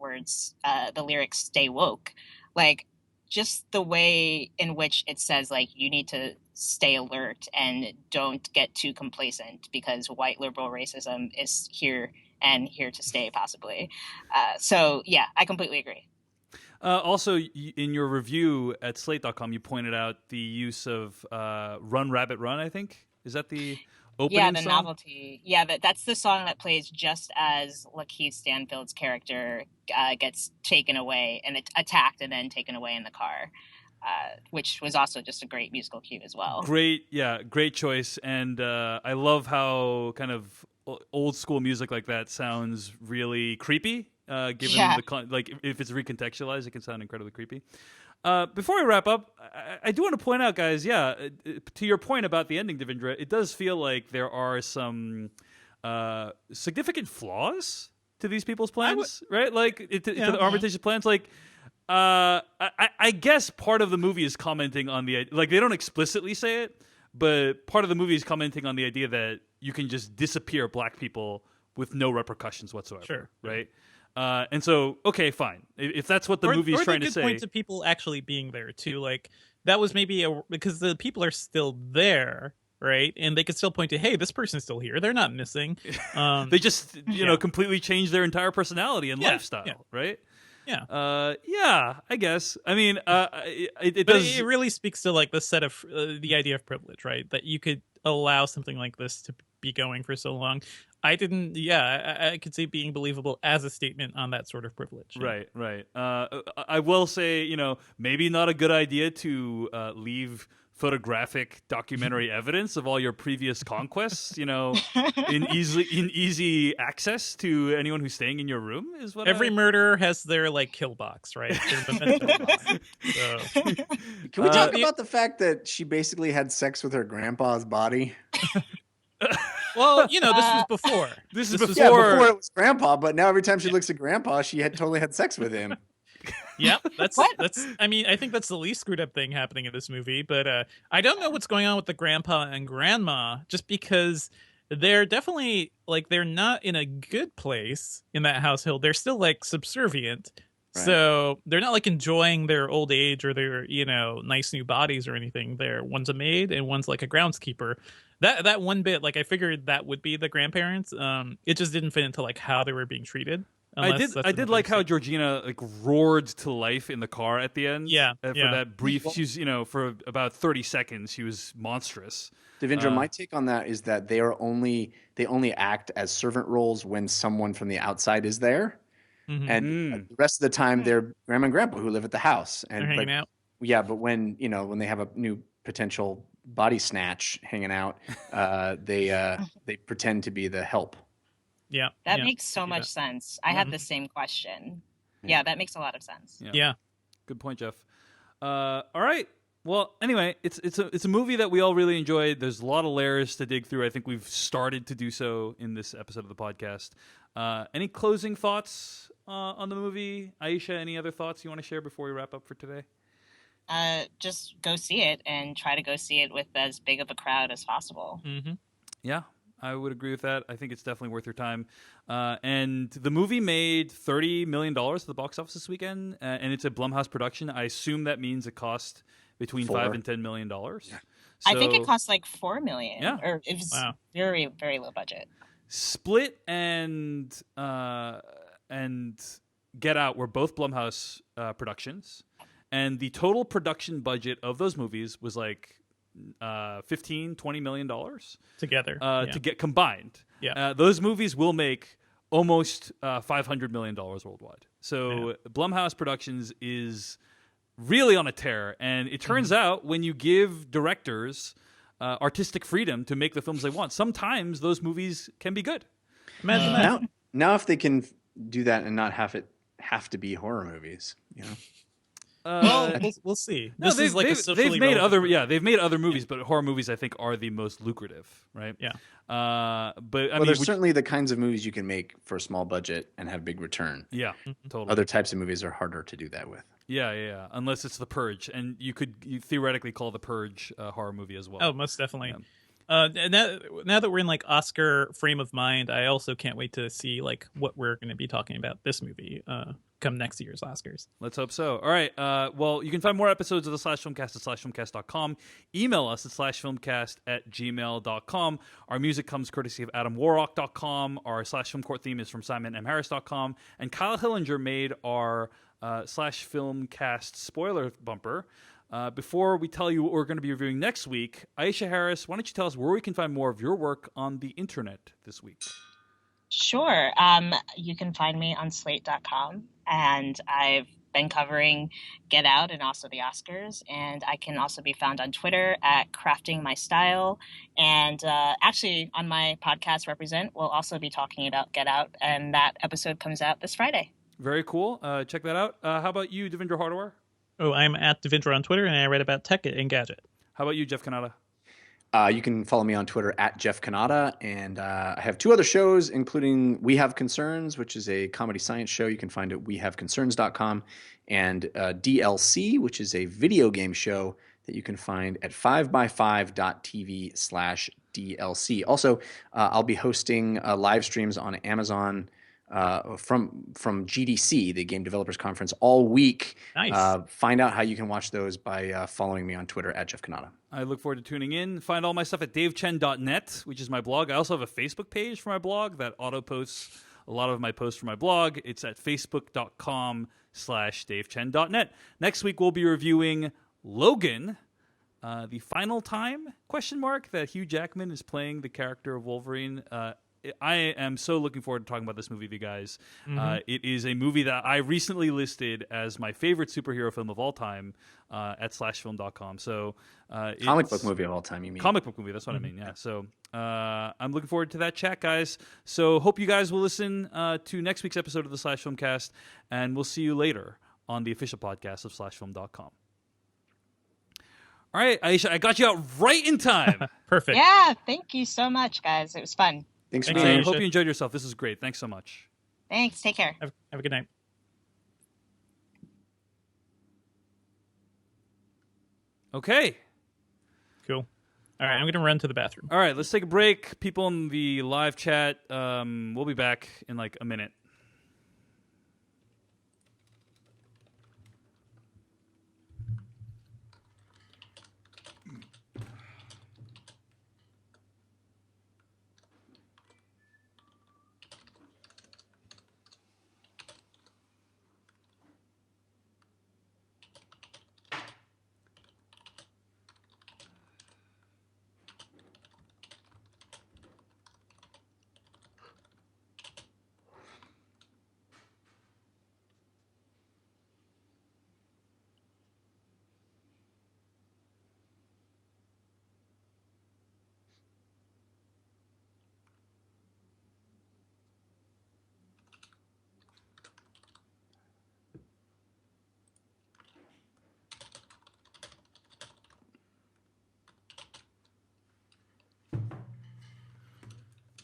lyrics, "Stay woke." Like, just the way in which it says, like, you need to stay alert and don't get too complacent because white liberal racism is here and here to stay, possibly. So, yeah, I completely agree. Also, in your review at Slate.com, you pointed out the use of Run, Rabbit, Run, I think. Is that the opening the song? novelty. Yeah, that's the song that plays just as Lakeith Stanfield's character gets taken away and attacked and then taken away in the car, which was also just a great musical cue as well. Great choice. And I love how kind of old school music like that sounds really creepy. Given if it's recontextualized, it can sound incredibly creepy. Before we wrap up, I do want to point out, guys, to your point about the ending, Devendra, it does feel like there are some significant flaws to these people's plans, right? Like to the Armitage's plans. Like, I guess part of the movie is commenting on the, like, they don't explicitly say it, but part of the movie is commenting on the idea that you can just disappear black people with no repercussions whatsoever, right? And so, okay, fine. If that's what the movie's trying to say. Point to people actually being there too. Like, that was maybe because the people are still there, right? And they could still point to, hey, this person's still here. They're not missing. They just, completely changed their entire personality and lifestyle, right? Yeah. I guess. I mean, it does. It really speaks to like the set of the idea of privilege, right? That you could allow something like this to be going for so long. I didn't. Yeah, I could see being believable as a statement on that sort of privilege. Right. I will say, maybe not a good idea to leave photographic documentary evidence of all your previous conquests, in easy access to anyone who's staying in your room is what every murderer has their like kill box, right? Their box. So. Can we talk about the fact that she basically had sex with her grandpa's body? Well, this was before. This is before. Yeah, before it was grandpa, but now every time she looks at grandpa, she had totally had sex with him. Yeah, that's. I mean, I think that's the least screwed up thing happening in this movie. But I don't know what's going on with the grandpa and grandma. Just because they're definitely like they're not in a good place in that household. They're still like subservient. Right. So they're not like enjoying their old age or their, nice new bodies or anything. They're one's a maid and one's like a groundskeeper. That one bit, like I figured that would be the grandparents. It just didn't fit into like how they were being treated. I did like how Georgina like roared to life in the car at the end. Yeah, For that brief, she's for about 30 seconds, she was monstrous. Devindra, my take on that is that they only act as servant roles when someone from the outside is there, and the rest of the time they're grandma and grandpa who live at the house and they're hanging out. Yeah, but when when they have a new potential body snatch hanging out, they pretend to be the help. Yeah, that makes so much sense. I had the same question. Yeah, that makes a lot of sense. Yeah. Good point, Jeff. All right. Well, anyway, it's a movie that we all really enjoyed. There's a lot of layers to dig through. I think we've started to do so in this episode of the podcast. Any closing thoughts on the movie? Aisha, any other thoughts you want to share before we wrap up for today? Just go see it and try to go see it with as big of a crowd as possible. Mm-hmm. Yeah, I would agree with that. I think it's definitely worth your time. And the movie made $30 million at the box office this weekend, and it's a Blumhouse production. I assume that means it cost between $5 and $10 million. Yeah. So, I think it cost like $4 million. Yeah. Or it was very, very low budget. Split and Get Out were both Blumhouse productions. And the total production budget of those movies was like $15-20 million together to get combined. Yeah, those movies will make almost $500 million worldwide. So Blumhouse Productions is really on a tear, and it turns out when you give directors artistic freedom to make the films they want, sometimes those movies can be good. Imagine that. Now, if they can do that and not have to be horror movies, we'll see. No, this is like they've made other movies, but horror movies I think are the most lucrative, right? Yeah. But I mean, there's certainly the kinds of movies you can make for a small budget and have big return. Yeah, totally. Other types of movies are harder to do that with. Yeah. Unless it's The Purge, and you theoretically call The Purge a horror movie as well. Oh, most definitely. Yeah. Now that we're in like Oscar frame of mind, I also can't wait to see like what we're going to be talking about this movie come next year's Oscars. Let's hope so. All right. Well, you can find more episodes of the /filmcast at /filmcast.com. Email us at /filmcast@gmail.com. Our music comes courtesy of AdamWarrock.com. Our /filmcourt theme is from SimonMHarris.com. And Kyle Hillinger made our /filmcast spoiler bumper. Before we tell you what we're going to be reviewing next week, Aisha Harris, why don't you tell us where we can find more of your work on the internet this week? Sure. You can find me on slate.com, and I've been covering Get Out and also the Oscars, and I can also be found on Twitter at Crafting My Style, and actually on my podcast Represent, we'll also be talking about Get Out, and that episode comes out this Friday. Very cool. Check that out. How about you, Devindra Hardawar? Oh, I'm at Devindra on Twitter, and I write about tech and gadget. How about you, Jeff Kanata? You can follow me on Twitter at Jeff Kanata, and I have two other shows, including We Have Concerns, which is a comedy science show. You can find it at wehaveconcerns.com, and DLC, which is a video game show that you can find at 5by5.tv/DLC. Also, I'll be hosting live streams on Amazon from GDC, the Game Developers Conference, all week. Nice. Find out how you can watch those by following me on Twitter at Jeff Kanata. I look forward to tuning in. Find all my stuff at davechen.net, which is my blog. I also have a Facebook page for my blog that auto-posts a lot of my posts for my blog. It's at facebook.com/davechen.net. Next week, we'll be reviewing Logan, the final time, that Hugh Jackman is playing the character of Wolverine. I am so looking forward to talking about this movie with you guys. It is a movie that I recently listed as my favorite superhero film of all time at /film.com. So, comic book movie of all time, you mean? Comic book movie, that's what I mean, yeah. So I'm looking forward to that chat, guys. So hope you guys will listen to next week's episode of the /Filmcast, and we'll see you later on the official podcast of /film.com. All right, Aisha, I got you out right in time. Perfect. Yeah, thank you so much, guys. It was fun. Thanks for Thanks, being I here. Aisha. hope you enjoyed yourself. This is great. Thanks so much. Thanks. Take care. Have a good night. Okay. Cool. All right, I'm going to run to the bathroom. All right, let's take a break. People in the live chat, we'll be back in like a minute.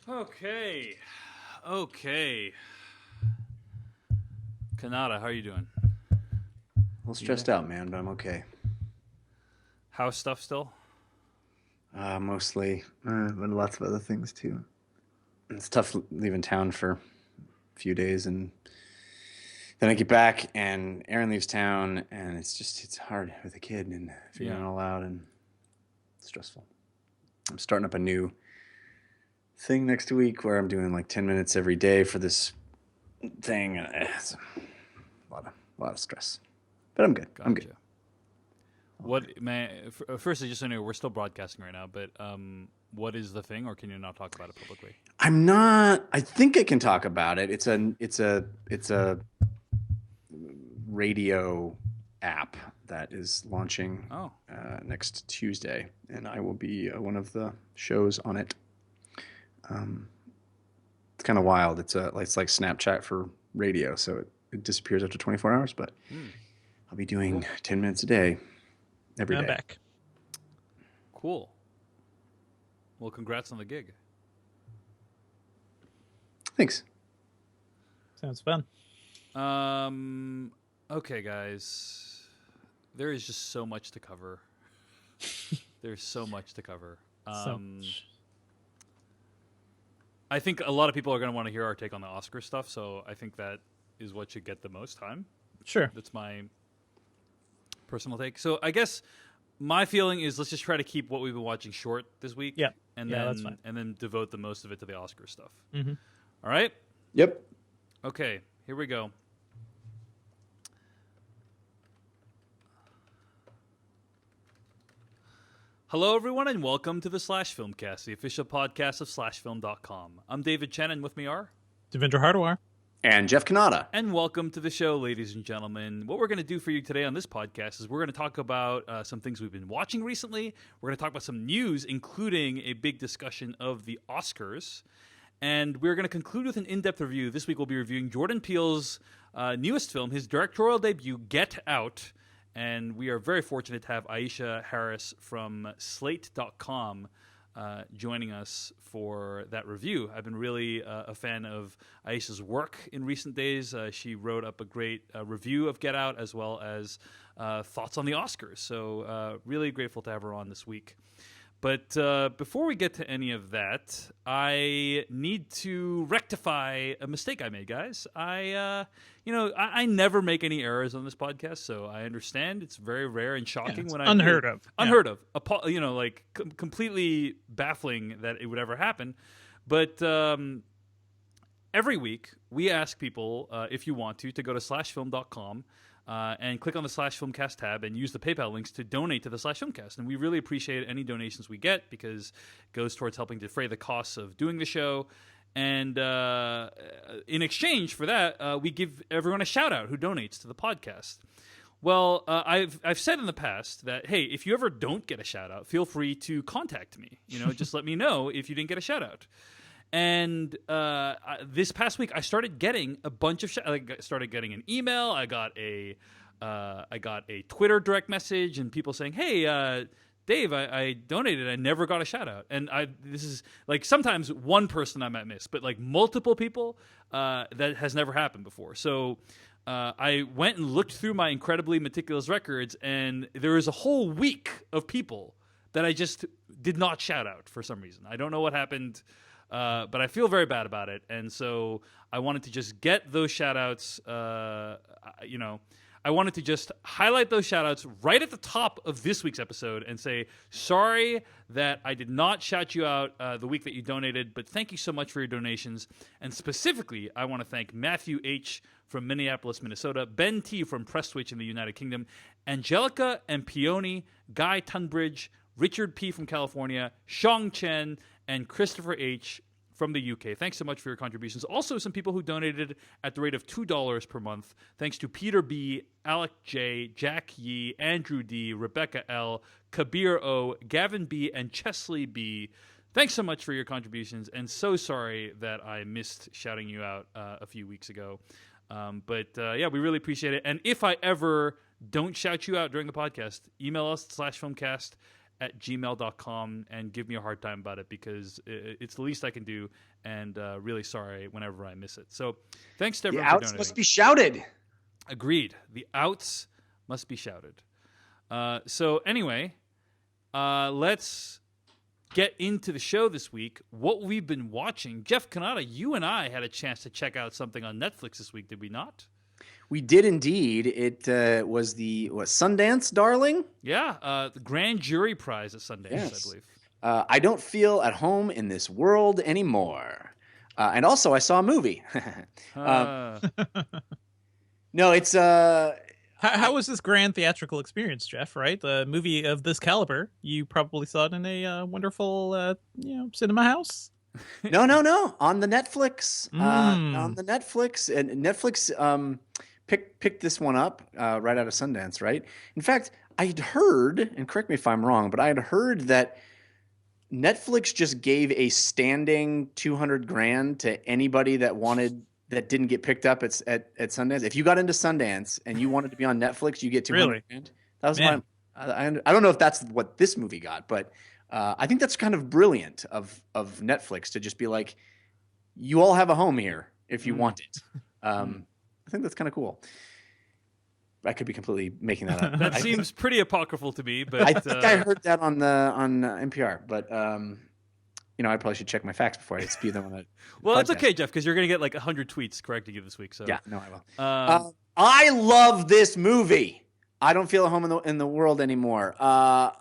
Okay. Kanata, how are you doing? A little stressed out, man, but I'm okay. House stuff still? Mostly, but lots of other things too. It's tough leaving town for a few days, and then I get back, and Aaron leaves town, and it's hard with a kid and figuring it all out, and it's stressful. I'm starting up a new thing next week where I'm doing like 10 minutes every day for this thing, and it's a lot of stress. But I'm good. Gotcha. I'm good. What, man? Firstly, just so you know, we're still broadcasting right now. But what is the thing, or can you not talk about it publicly? I'm not. I think I can talk about it. It's a radio app that is launching next Tuesday, and I will be one of the shows on it. It's kind of wild. It's like Snapchat for radio, so it disappears after 24 hours. But I'll be doing 10 minutes a day. Every day. I'm back. Cool. Well, congrats on the gig. Thanks. Sounds fun. Okay, guys. There is just so much to cover. There's so much to cover. I think a lot of people are going to want to hear our take on the Oscar stuff, so I think that is what should get the most time. Sure. That's my personal take. So I guess my feeling is let's just try to keep what we've been watching short this week. Yeah. And yeah, then that's fine. and then devote the most of it to the Oscar stuff. Mm-hmm. All right? Yep. Okay, here we go. Hello, everyone, and welcome to the Slash Filmcast, the official podcast of SlashFilm.com. I'm David Chen, and with me are Devendra Hardawar. And Jeff Kanata. And welcome to the show, ladies and gentlemen. What we're going to do for you today on this podcast is we're going to talk about some things we've been watching recently. We're going to talk about some news, including a big discussion of the Oscars. And we're going to conclude with an in-depth review. This week we'll be reviewing Jordan Peele's newest film, his directorial debut, Get Out. And we are very fortunate to have Aisha Harris from Slate.com joining us for that review. I've been really a fan of Aisha's work in recent days. She wrote up a great review of Get Out as well as thoughts on the Oscars. So really grateful to have her on this week. But before we get to any of that, I need to rectify a mistake I made, guys. I never make any errors on this podcast, so I understand it's very rare and shocking when I unheard of. Unheard of. Completely baffling that it would ever happen. But every week we ask people, if you want to go to slashfilm.com. And click on the Slash Filmcast tab and use the PayPal links to donate to the Slash Filmcast. And we really appreciate any donations we get because it goes towards helping defray the costs of doing the show. And in exchange for that, we give everyone a shout-out who donates to the podcast. Well, I've said in the past that, hey, if you ever don't get a shout-out, feel free to contact me. Just let me know if you didn't get a shout-out. And this past week, I started getting a bunch of. I started getting an email. I got a Twitter direct message, and people saying, "Hey, Dave, I donated. I never got a shout out." And this is like sometimes one person I might miss, but like multiple people that has never happened before. So I went and looked through my incredibly meticulous records, and there was a whole week of people that I just did not shout out for some reason. I don't know what happened, but I feel very bad about it. And so I wanted to just get those shout outs, I wanted to just highlight those shout-outs right at the top of this week's episode and say, sorry that I did not shout you out the week that you donated, but thank you so much for your donations. And specifically, I want to thank Matthew H. from Minneapolis, Minnesota, Ben T. from Prestwich in the United Kingdom, Angelica and Peony, Guy Tunbridge, Richard P. from California, Shang Chen, and Christopher H. from the UK. Thanks so much for your contributions. Also, some people who donated at the rate of $2 per month. Thanks to Peter B., Alec J., Jack Yee, Andrew D., Rebecca L., Kabir O., Gavin B., and Chesley B. Thanks so much for your contributions, and so sorry that I missed shouting you out a few weeks ago. But we really appreciate it. And if I ever don't shout you out during the podcast, email us /filmcast@gmail.com and give me a hard time about it, because it's the least I can do, and really sorry whenever I miss it. So thanks to everyone for donating. The outs must be shouted. Agreed. The outs must be shouted. So anyway, let's get into the show this week. What we've been watching. Jeff Kanata, you and I had a chance to check out something on Netflix this week, did we not? We did indeed. It was the Sundance Darling? Yeah, the Grand Jury Prize at Sundance, yes. I believe. I don't feel at home in this world anymore. And also, I saw a movie. No, it's... How was this grand theatrical experience, Jeff, right? The movie of this caliber, you probably saw it in a wonderful cinema house? No. On the Netflix. On the Netflix. And Netflix picked this one up right out of Sundance, right? In fact, I'd heard, and correct me if I'm wrong, but I had heard that Netflix just gave a standing $200,000 to anybody that didn't get picked up at Sundance. If you got into Sundance and you wanted to be on Netflix, you get $200,000. Really? That was I don't know if that's what this movie got, but I think that's kind of brilliant of Netflix to just be like, you all have a home here if you want it. I think that's kind of cool. I could be completely making that up. That seems pretty apocryphal to me, but I think I heard that on NPR, but I probably should check my facts before I spew them on it. Well, it's okay, Jeff, because you're going to get like 100 tweets correcting you this week. So yeah, no, I will. I love this movie. I don't feel at home in the world anymore. I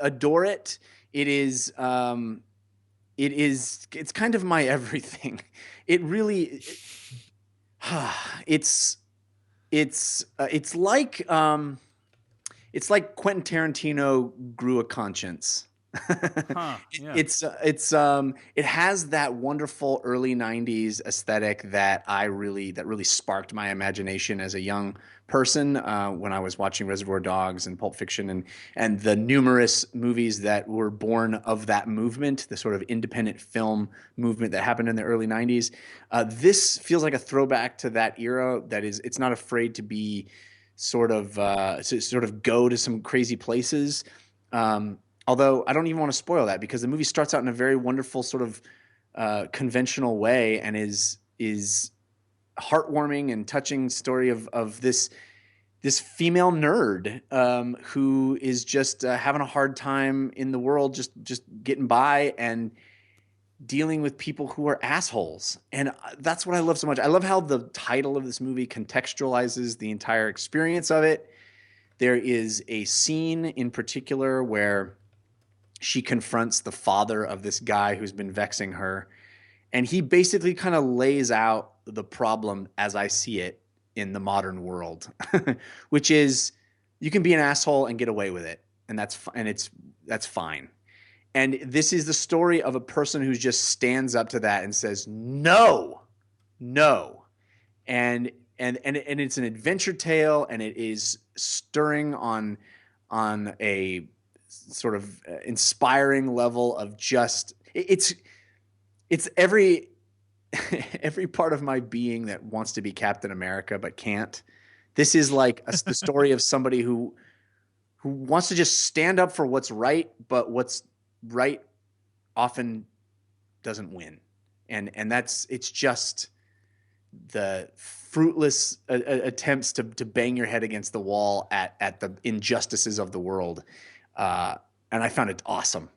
adore it. It's kind of my everything. It really, it's like Quentin Tarantino grew a conscience. Yeah. It has that wonderful early 90s aesthetic that really sparked my imagination as a young person when I was watching Reservoir Dogs and Pulp Fiction and the numerous movies that were born of that movement, the sort of independent film movement that happened in the early 90s. This feels like a throwback to that era it's not afraid to be to go to some crazy places. Although I don't even want to spoil that, because the movie starts out in a very wonderful sort of conventional way and is heartwarming and touching story of this female nerd who is just having a hard time in the world, just getting by and dealing with people who are assholes. And that's what I love so much. I love how the title of this movie contextualizes the entire experience of it. There is a scene in particular where she confronts the father of this guy who's been vexing her. And he basically kind of lays out the problem as I see it in the modern world, which is you can be an asshole and get away with it. And that's fine. And this is the story of a person who just stands up to that and says, no. And it's an adventure tale, and it is stirring on a sort of inspiring level of just it's every part of my being that wants to be Captain America but can't. This is like the story of somebody who wants to just stand up for what's right, but what's right often doesn't win, and it's just the fruitless attempts to bang your head against the wall at the injustices of the world. And I found it awesome.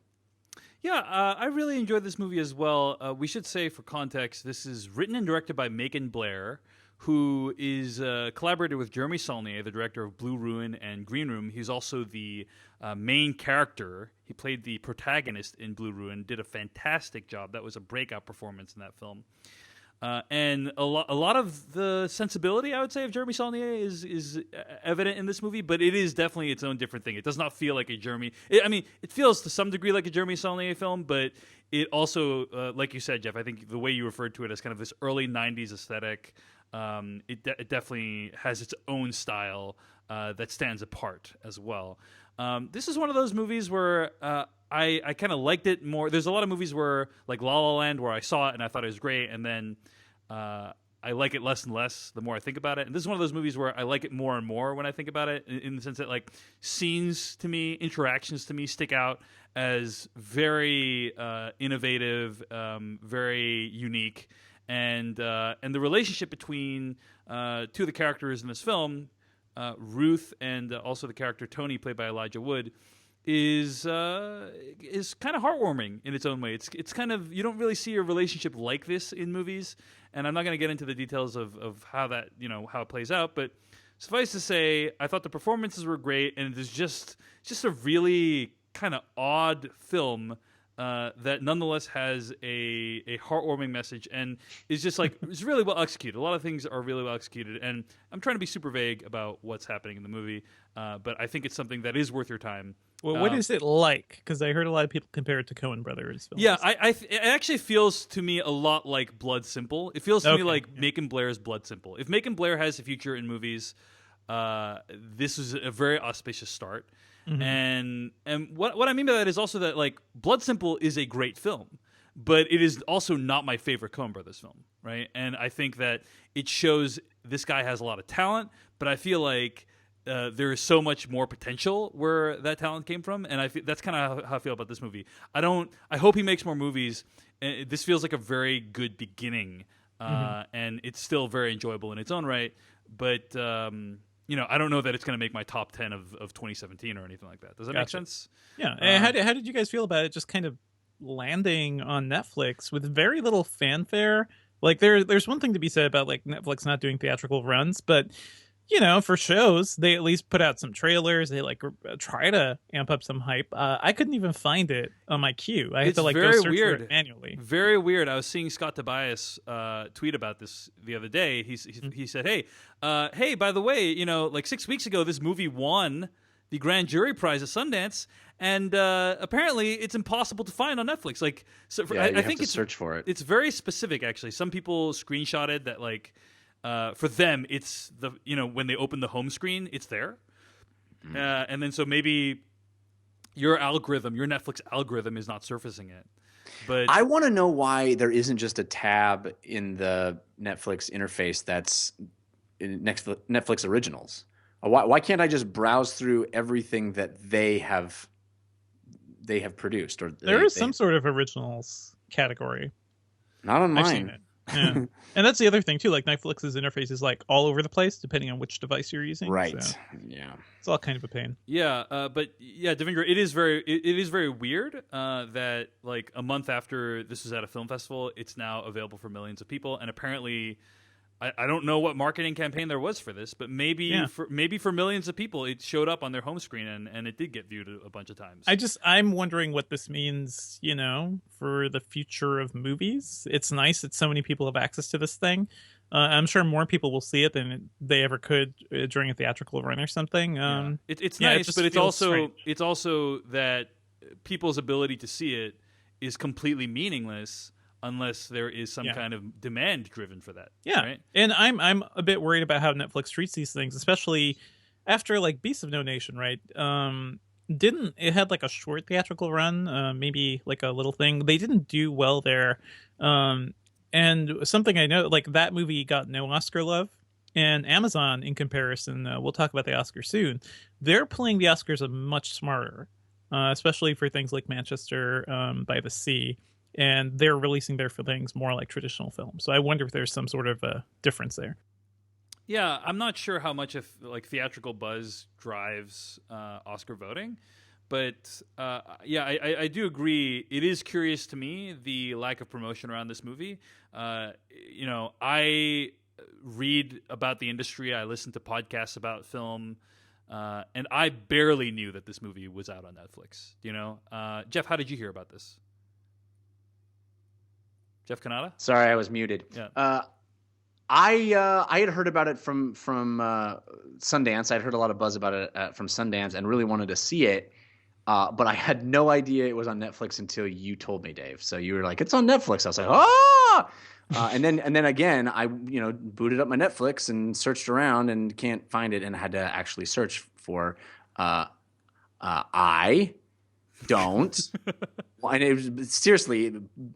Yeah, I really enjoyed this movie as well. We should say, for context, this is written and directed by Macon Blair, who is collaborated with Jeremy Saulnier, the director of Blue Ruin and Green Room. He's also the main character. He played the protagonist in Blue Ruin, did a fantastic job. That was a breakout performance in that film. And a lot of the sensibility, I would say, of Jeremy Saulnier is evident in this movie, but it is definitely its own different thing. It does not feel like a Jeremy. It feels to some degree like a Jeremy Saulnier film, but it also, like you said, Jeff, I think the way you referred to it as kind of this early '90s aesthetic, it definitely has its own style that stands apart as well. This is one of those movies where I kind of liked it more. There's a lot of movies where, like La La Land, where I saw it and I thought it was great, and then I like it less and less the more I think about it. And this is one of those movies where I like it more and more when I think about it, in the sense that, like, scenes to me, interactions to me stick out as very innovative, very unique, and the relationship between two of the characters in this film, Ruth and also the character Tony, played by Elijah Wood, is kind of heartwarming in its own way. It's kind of, you don't really see a relationship like this in movies, and I'm not going to get into the details of how that, how it plays out, but suffice to say, I thought the performances were great, and it's just a really kind of odd film that nonetheless has a heartwarming message, and is just like, it's really well executed. A lot of things are really well executed, and I'm trying to be super vague about what's happening in the movie, but I think it's something that is worth your time. Well, what is it like? Because I heard a lot of people compare it to Coen Brothers films. Yeah, it actually feels to me a lot like Blood Simple. It feels to me like Macon Blair's Blood Simple. If Macon Blair has a future in movies, this is a very auspicious start. Mm-hmm. And what I mean by that is also that, like, Blood Simple is a great film, but it is also not my favorite Coen Brothers film, right? And I think that it shows this guy has a lot of talent, but I feel like there is so much more potential where that talent came from, and that's kind of how I feel about this movie. I hope he makes more movies. And this feels like a very good beginning, and it's still very enjoyable in its own right. But I don't know that it's going to make my top 10 of 2017 or anything like that. Does that make sense? Yeah. And how did you guys feel about it? Just kind of landing on Netflix with very little fanfare. Like, there's one thing to be said about, like, Netflix not doing theatrical runs, but for shows, they at least put out some trailers. They try to amp up some hype. I couldn't even find it on my queue. I had to go search for it manually. Very weird. I was seeing Scott Tobias tweet about this the other day. He said, "Hey, by the way, like 6 weeks ago, this movie won the Grand Jury Prize at Sundance, and apparently it's impossible to find on Netflix." Like, so I think it's search for it. It's very specific, actually. Some people screenshotted that, like. For them, it's when they open the home screen, it's there, and then so maybe your Netflix algorithm is not surfacing it. But I want to know why there isn't just a tab in the Netflix interface that's next to Netflix originals. Why can't I just browse through everything that they have produced? Or there is some sort of originals category. Not on mine. I've seen it. Yeah. And that's the other thing too. Like, Netflix's interface is like all over the place depending on which device you're using. Right. So yeah. It's all kind of a pain. Yeah. But yeah, Devendra, it is very weird that, like, a month after this was at a film festival, it's now available for millions of people, and apparently. I don't know what marketing campaign there was for this, but maybe for millions of people, it showed up on their home screen and it did get viewed a bunch of times. I'm wondering what this means, for the future of movies. It's nice that so many people have access to this thing. I'm sure more people will see it than they ever could during a theatrical run or something. It's nice, but it's also that people's ability to see it is completely meaningless unless there is some kind of demand driven for that. Yeah. Right? And I'm a bit worried about how Netflix treats these things, especially after, like, Beasts of No Nation, right? It had like a short theatrical run, maybe like a little thing. They didn't do well there. And something I know, like, that movie got no Oscar love. And Amazon, in comparison, we'll talk about the Oscars soon, they're playing the Oscars much smarter, especially for things like Manchester by the Sea. And they're releasing their things more like traditional films. So I wonder if there's some sort of a difference there. Yeah, I'm not sure how much of, like, theatrical buzz drives Oscar voting, But yeah, I do agree. It is curious to me, the lack of promotion around this movie. You know, I read about the industry. I listen to podcasts about film. And I barely knew that this movie was out on Netflix. You know, Jeff, how did you hear about this? Jeff Kanata? Sorry, I was muted. Yeah. I had heard about it from Sundance. I'd heard a lot of buzz about it from Sundance, and really wanted to see it. But I had no idea it was on Netflix until you told me, Dave. So you were like, "It's on Netflix." I was like, "Ah!" And then again, I booted up my Netflix and searched around and can't find it, and had to actually search for I don't. And it was, seriously,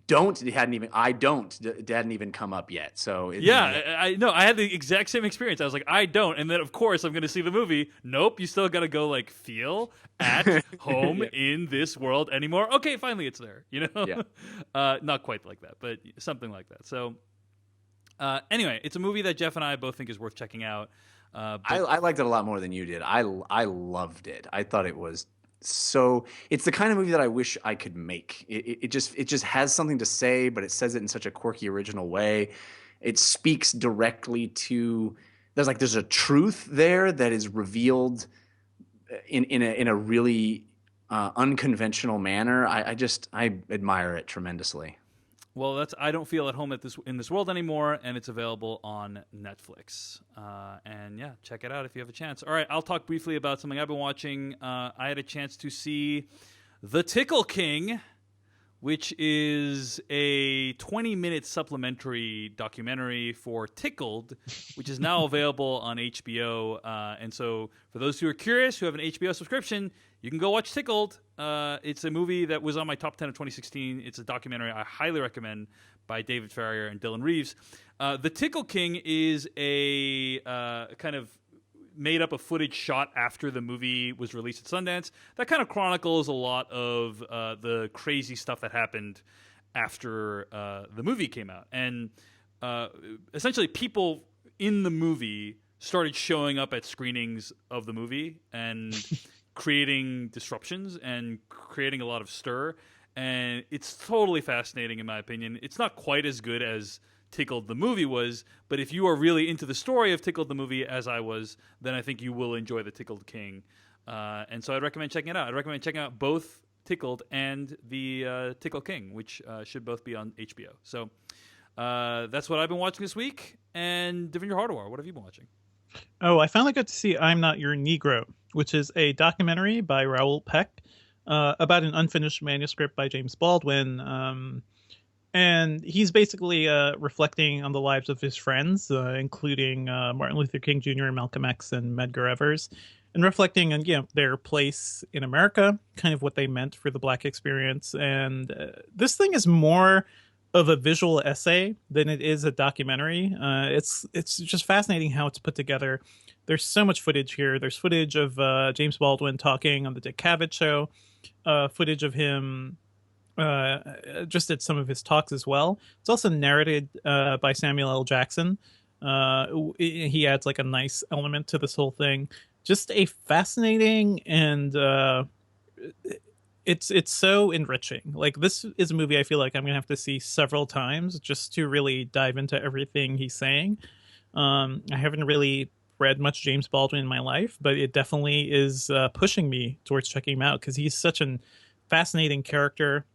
hadn't even come up yet. So I know, I had the exact same experience. I was like, I don't, and then of course I'm going to see the movie. Nope, you still got to go like feel at home in this world anymore. Okay, finally it's there. You know, not quite like that, but something like that. So anyway, it's a movie that Jeff and I both think is worth checking out. I liked it a lot more than you did. I loved it. I thought it was. So it's the kind of movie that I wish I could make. It just has something to say, but it says it in such a quirky, original way. It speaks directly to there's a truth there that is revealed in a really unconventional manner. I admire it tremendously. Well, I don't feel at home in this world anymore, and it's available on Netflix. And yeah, check it out if you have a chance. All right, I'll talk briefly about something I've been watching. I had a chance to see The Tickle King, which is a 20-minute supplementary documentary for Tickled, which is now available on HBO. And so for those who are curious, who have an HBO subscription, you can go watch Tickled. It's a movie that was on my top 10 of 2016. It's a documentary I highly recommend by David Farrier and Dylan Reeves. The Tickle King is a kind of made up of footage shot after the movie was released at Sundance that kind of chronicles a lot of the crazy stuff that happened after the movie came out. And essentially people in the movie started showing up at screenings of the movie and creating disruptions and creating a lot of stir. And it's totally fascinating, in my opinion. It's not quite as good as Tickled the movie was, but if you are really into the story of Tickled the movie, as I was, then I think you will enjoy The Tickled King. And so I'd recommend checking it out. I'd recommend checking out both Tickled and the Tickle King, which should both be on HBO. So that's what I've been watching this week. And Devendra Hardawar, what have you been watching? Oh, I finally got to see I'm Not Your Negro, which is a documentary by Raoul Peck about an unfinished manuscript by James Baldwin. And he's basically reflecting on the lives of his friends, including Martin Luther King Jr., Malcolm X, and Medgar Evers, and reflecting on their place in America, kind of what they meant for the Black experience. And this thing is more of a visual essay than it is a documentary. It's just fascinating how it's put together. There's so much footage here. There's footage of James Baldwin talking on the Dick Cavett show, footage of him just at some of his talks as well. It's also narrated by Samuel L. Jackson. He adds like a nice element to this whole thing. Just a fascinating and it's so enriching. Like, this is a movie I feel like I'm gonna have to see several times just to really dive into everything he's saying. I haven't really read much James Baldwin in my life, but it definitely is pushing me towards checking him out because he's such a fascinating character,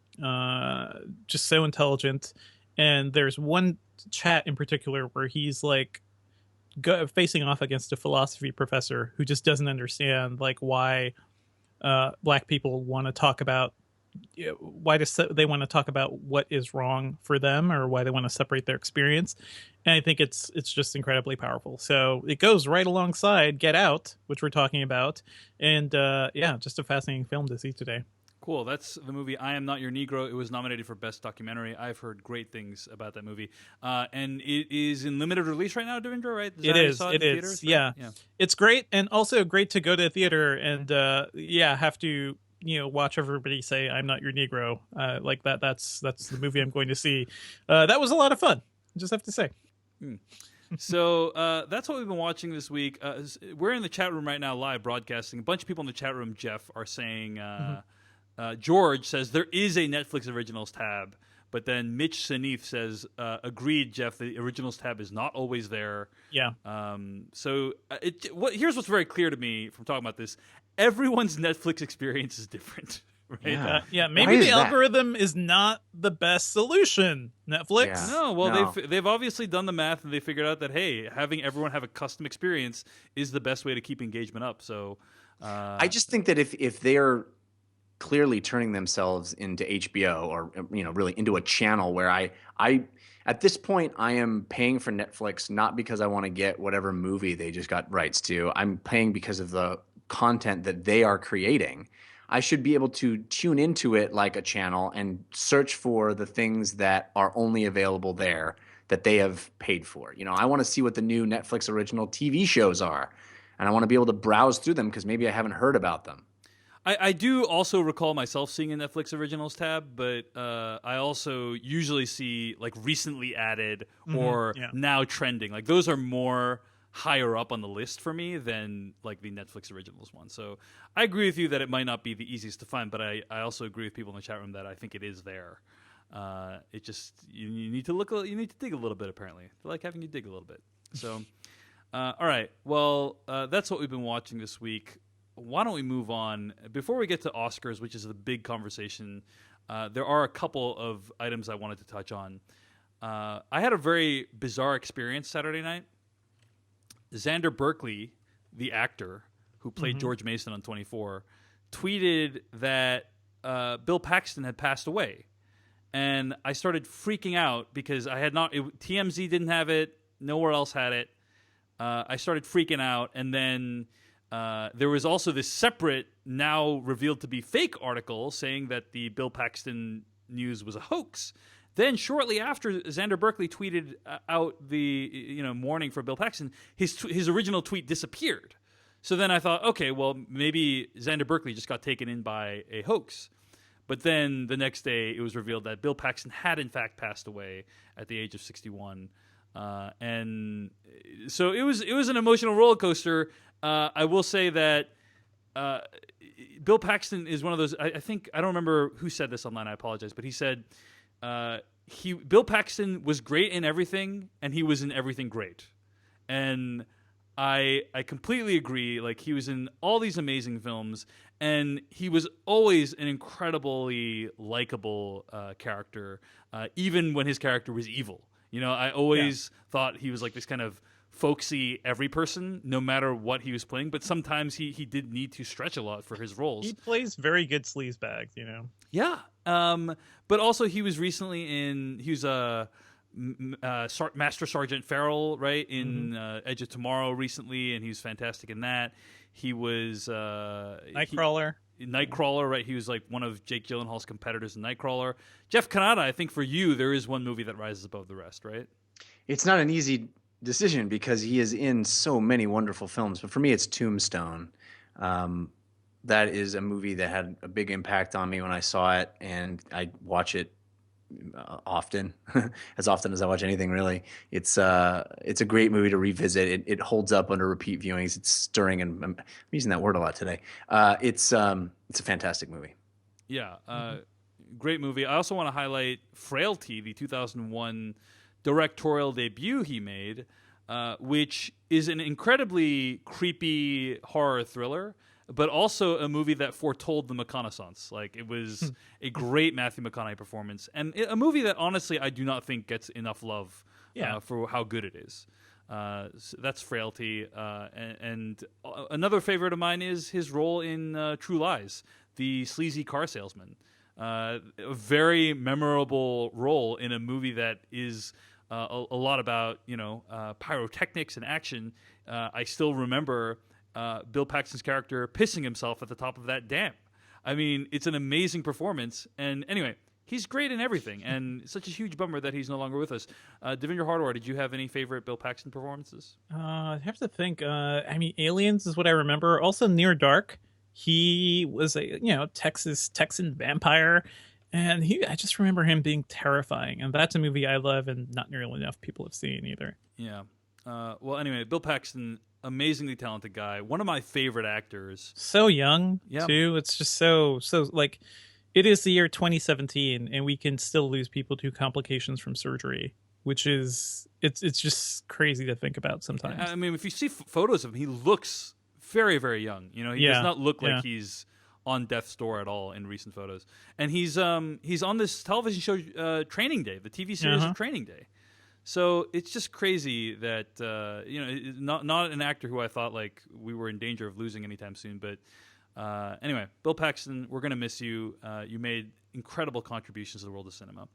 just so intelligent. And there's one chat in particular where he's like facing off against a philosophy professor who just doesn't understand like why Black people want to talk about they want to talk about what is wrong for them, or why they want to separate their experience. And I think it's just incredibly powerful. So it goes right alongside Get Out, which we're talking about, and just a fascinating film to see today. Cool. That's the movie I Am Not Your Negro. It was nominated for Best Documentary. I've heard great things about that movie. And it is in limited release right now, Devendra, right? It is. It is. Theaters, right? Yeah. It's great, and also great to go to the theater and have to watch everybody say I'm Not Your Negro. Like that. That's the movie I'm going to see. That was a lot of fun. I just have to say. So that's what we've been watching this week. We're in the chat room right now, live broadcasting. A bunch of people in the chat room, Jeff, are saying. George says there is a Netflix originals tab, but then Mitch Sanith says, "Agreed, Jeff. The originals tab is not always there." Yeah. Here's what's very clear to me from talking about this: everyone's Netflix experience is different. Right? Yeah. Maybe Why is the that? algorithm is not the best solution. Netflix. Yeah. No, well, No. they've obviously done the math and they figured out that hey, having everyone have a custom experience is the best way to keep engagement up. So, I just think that if they are clearly turning themselves into HBO or really into a channel where I at this point I am paying for Netflix not because I want to get whatever movie they just got rights to. I'm paying because of the content that they are creating. I should be able to tune into it like a channel and search for the things that are only available there that they have paid for. I want to see what the new Netflix original TV shows are, and I want to be able to browse through them because maybe I haven't heard about them. I do also recall myself seeing a Netflix originals tab, but I also usually see like recently added or now trending. Like those are more higher up on the list for me than like the Netflix originals one. So I agree with you that it might not be the easiest to find, but I also agree with people in the chat room that I think it is there. It just you need to look. You need to dig a little bit. Apparently, they like having you dig a little bit. So, all right. Well, that's what we've been watching this week. Why don't we move on? Before we get to Oscars, which is the big conversation, there are a couple of items I wanted to touch on. I had a very bizarre experience Saturday night. Xander Berkeley, the actor who played George Mason on 24, tweeted that Bill Paxton had passed away. And I started freaking out because I had not... TMZ didn't have it. Nowhere else had it. I started freaking out, and then... there was also this separate, now revealed to be fake article saying that the Bill Paxton news was a hoax. Then shortly after Xander Berkeley tweeted out the mourning for Bill Paxton, his original tweet disappeared. So then I thought, okay, well maybe Xander Berkeley just got taken in by a hoax. But then the next day it was revealed that Bill Paxton had in fact passed away at the age of 61. And so it was an emotional roller coaster. I will say that Bill Paxton is one of those. I don't remember who said this online. I apologize, but he said Bill Paxton was great in everything, and he was in everything great. And I completely agree. Like he was in all these amazing films, and he was always an incredibly likable character, even when his character was evil. I always thought he was like this kind of folksy every person, no matter what he was playing. But sometimes he did need to stretch a lot for his roles. He plays very good sleazebags, Yeah. But also he was recently he was Master Sergeant Farrell, right, in Edge of Tomorrow recently, and he was fantastic in that. He was Nightcrawler. Nightcrawler, right? He was like one of Jake Gyllenhaal's competitors in Nightcrawler. Jeff Kanata, I think for you, there is one movie that rises above the rest, right? It's not an easy decision because he is in so many wonderful films, but for me, it's Tombstone. That is a movie that had a big impact on me when I saw it, and I watch it often, as often as I watch anything, really. It's a great movie to revisit. It holds up under repeat viewings. It's stirring, and I'm using that word a lot today. It's a fantastic movie. Yeah, great movie. I also want to highlight Frailty, the 2001 directorial debut he made, which is an incredibly creepy horror thriller, but also a movie that foretold The Reconnaissance. Like, it was a great Matthew McConaughey performance, and a movie that honestly I do not think gets enough love for how good it is. So that's Frailty. And another favorite of mine is his role in True Lies, the sleazy car salesman. A very memorable role in a movie that is a lot about pyrotechnics and action. I still remember Bill Paxton's character pissing himself at the top of that dam. I mean, it's an amazing performance. And anyway, he's great in everything, and it's such a huge bummer that he's no longer with us. Devendra Hardawar, did you have any favorite Bill Paxton performances? I have to think. Aliens is what I remember. Also, Near Dark. He was a Texan vampire, and I just remember him being terrifying. And that's a movie I love, and not nearly enough people have seen either. Yeah. Well, anyway, Bill Paxton, amazingly talented guy. One of my favorite actors. So young, Yeah. too. It's just so like, it is the year 2017, and we can still lose people to complications from surgery, which is it's just crazy to think about sometimes. I mean, if you see photos of him, he looks very, very young. You know, he does not look like he's on death's door at all in recent photos. And he's on this television show, Training Day, the TV series of Training Day. So it's just crazy that not an actor who I thought like we were in danger of losing anytime soon. But anyway, Bill Paxton, we're gonna miss you. You made incredible contributions to the world of cinema.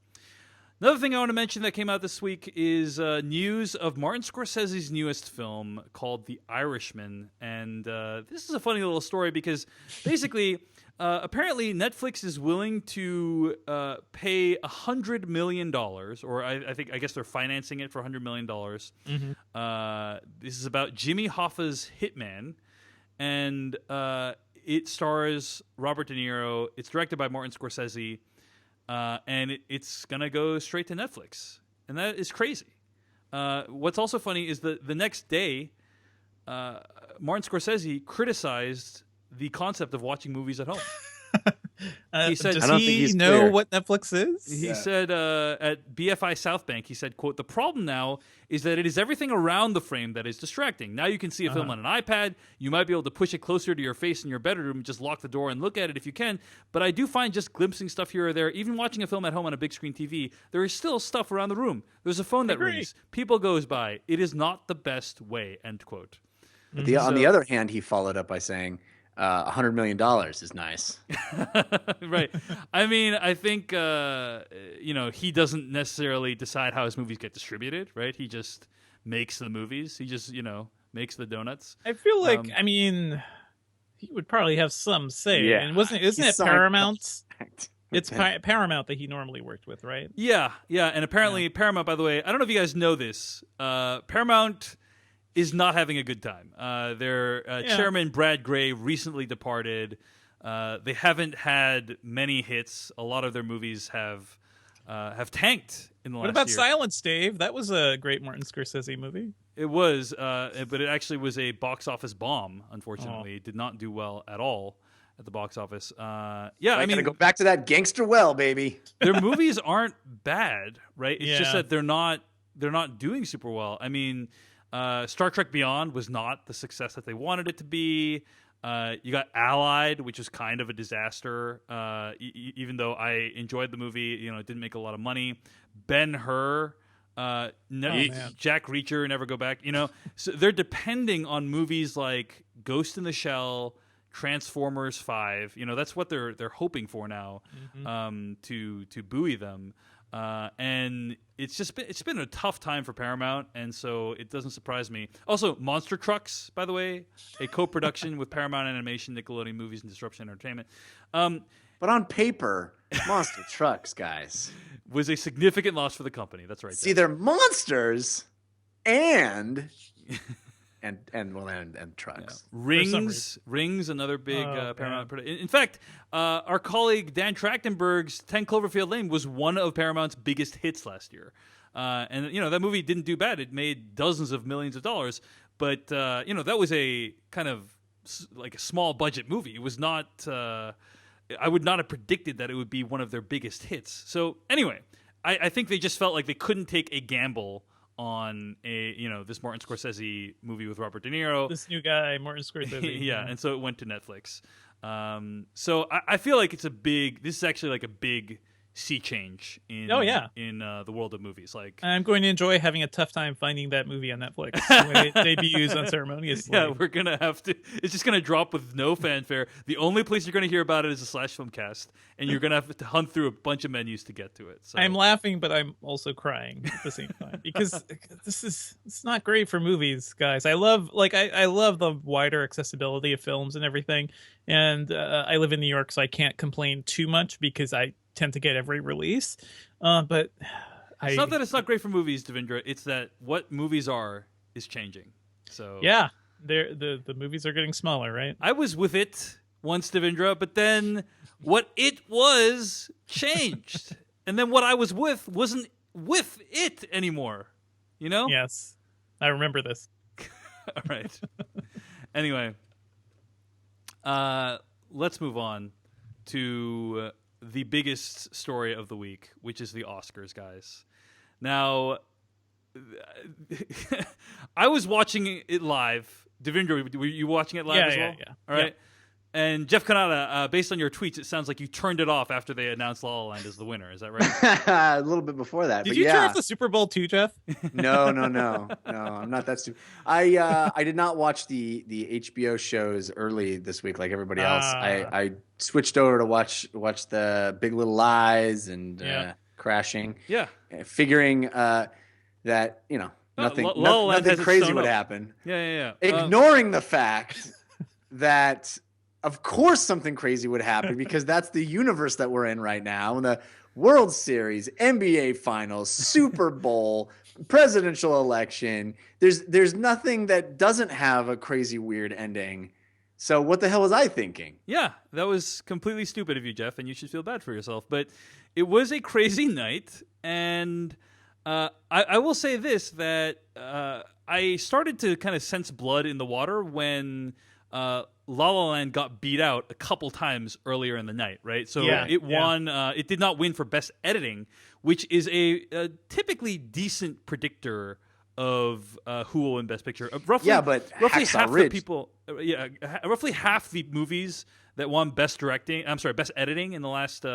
Another thing I want to mention that came out this week is news of Martin Scorsese's newest film called The Irishman. And this is a funny little story because basically, apparently Netflix is willing to pay $100 million, or I guess they're financing it for $100 million. This is about Jimmy Hoffa's Hitman. And it stars Robert De Niro. It's directed by Martin Scorsese. And it's going to go straight to Netflix. And that is crazy. What's also funny is the next day, Martin Scorsese criticized the concept of watching movies at home. He said, does he know what Netflix is? He said at BFI South Bank, he said, quote, "The problem now is that it is everything around the frame that is distracting. Now you can see a film on an iPad. You might be able to push it closer to your face in your bedroom and just lock the door and look at it if you can. But I do find just glimpsing stuff here or there, even watching a film at home on a big screen TV, there is still stuff around the room. There's a phone that rings. People goes by. It is not the best way," end quote. On the other hand, he followed up by saying, $100 million is nice. Right. I mean, I think, he doesn't necessarily decide how his movies get distributed, right? He just makes the movies. He just, makes the donuts. I feel like, he would probably have some say. Yeah. And isn't it Paramount? It's Paramount that he normally worked with, right? Yeah. And apparently Paramount, by the way, I don't know if you guys know this, Paramount is not having a good time. Their chairman, Brad Gray, recently departed. They haven't had many hits. A lot of their movies have tanked in the last year. What about Silence, Dave? That was a great Martin Scorsese movie. It was, but it actually was a box office bomb, unfortunately. It did not do well at all at the box office. I mean, gotta go back to that gangster well, baby. Their movies aren't bad, right? It's just that they're not doing super well. I mean, Star Trek Beyond was not the success that they wanted it to be. You got Allied, which was kind of a disaster. Even though I enjoyed the movie, it didn't make a lot of money. Ben-Hur, Jack Reacher, Never Go Back. So they're depending on movies like Ghost in the Shell, Transformers 5. That's what they're hoping for now, to buoy them. And it's been a tough time for Paramount, and so it doesn't surprise me. Also, Monster Trucks, by the way, a co-production with Paramount Animation, Nickelodeon Movies, and Disruption Entertainment. But on paper, Monster Trucks, guys, was a significant loss for the company. That's right. See, they're monsters and trucks. Yeah. Rings, another big Paramount production. In fact, our colleague Dan Trachtenberg's 10 Cloverfield Lane was one of Paramount's biggest hits last year. And that movie didn't do bad. It made dozens of millions of dollars. But, that was a kind of like a small budget movie. It was not, I would not have predicted that it would be one of their biggest hits. So anyway, I think they just felt like they couldn't take a gamble on this Martin Scorsese movie with Robert De Niro. This new guy, Martin Scorsese. Yeah, and so it went to Netflix. So I feel like this is actually like a big sea change in the world of movies. Like, I'm going to enjoy having a tough time finding that movie on Netflix when it debuts unceremoniously. Yeah, we're gonna have to. It's just gonna drop with no fanfare. The only place you're gonna hear about it is a Slash Film Cast, and you're gonna have to hunt through a bunch of menus to get to it. So. I'm laughing, but I'm also crying at the same time because it's not great for movies, guys. I love the wider accessibility of films and everything, and I live in New York, so I can't complain too much because I tend to get every release, but it's not that it's not great for movies, Devindra. It's that what movies are is changing. So yeah, the movies are getting smaller, right? I was with it once, Devindra, but then what it was changed, and then what I was with wasn't with it anymore. Yes, I remember this. All right. Anyway, let's move on to the biggest story of the week, which is the Oscars, guys. Now, I was watching it live. Devindra, were you watching it live as well? Yeah. All right. And Jeff Kanata, based on your tweets, it sounds like you turned it off after they announced La La Land as the winner. Is that right? A little bit before that. Did you turn off the Super Bowl too, Jeff? No. I'm not that stupid. I did not watch the HBO shows early this week like everybody else. I switched over to watch the Big Little Lies and Crashing. Yeah. Figuring that nothing crazy would happen. Yeah. Ignoring the fact that of course something crazy would happen because that's the universe that we're in right now. And the World Series, NBA Finals, Super Bowl, presidential election. There's nothing that doesn't have a crazy weird ending. So what the hell was I thinking? Yeah, that was completely stupid of you, Jeff, and you should feel bad for yourself. But it was a crazy night, and I will say this, that I started to kind of sense blood in the water when La La Land got beat out a couple times earlier in the night, right? So it won. It did not win for Best Editing, which is a typically decent predictor of who will win Best Picture. Roughly half the people. Roughly half the movies that won Best Editing in the last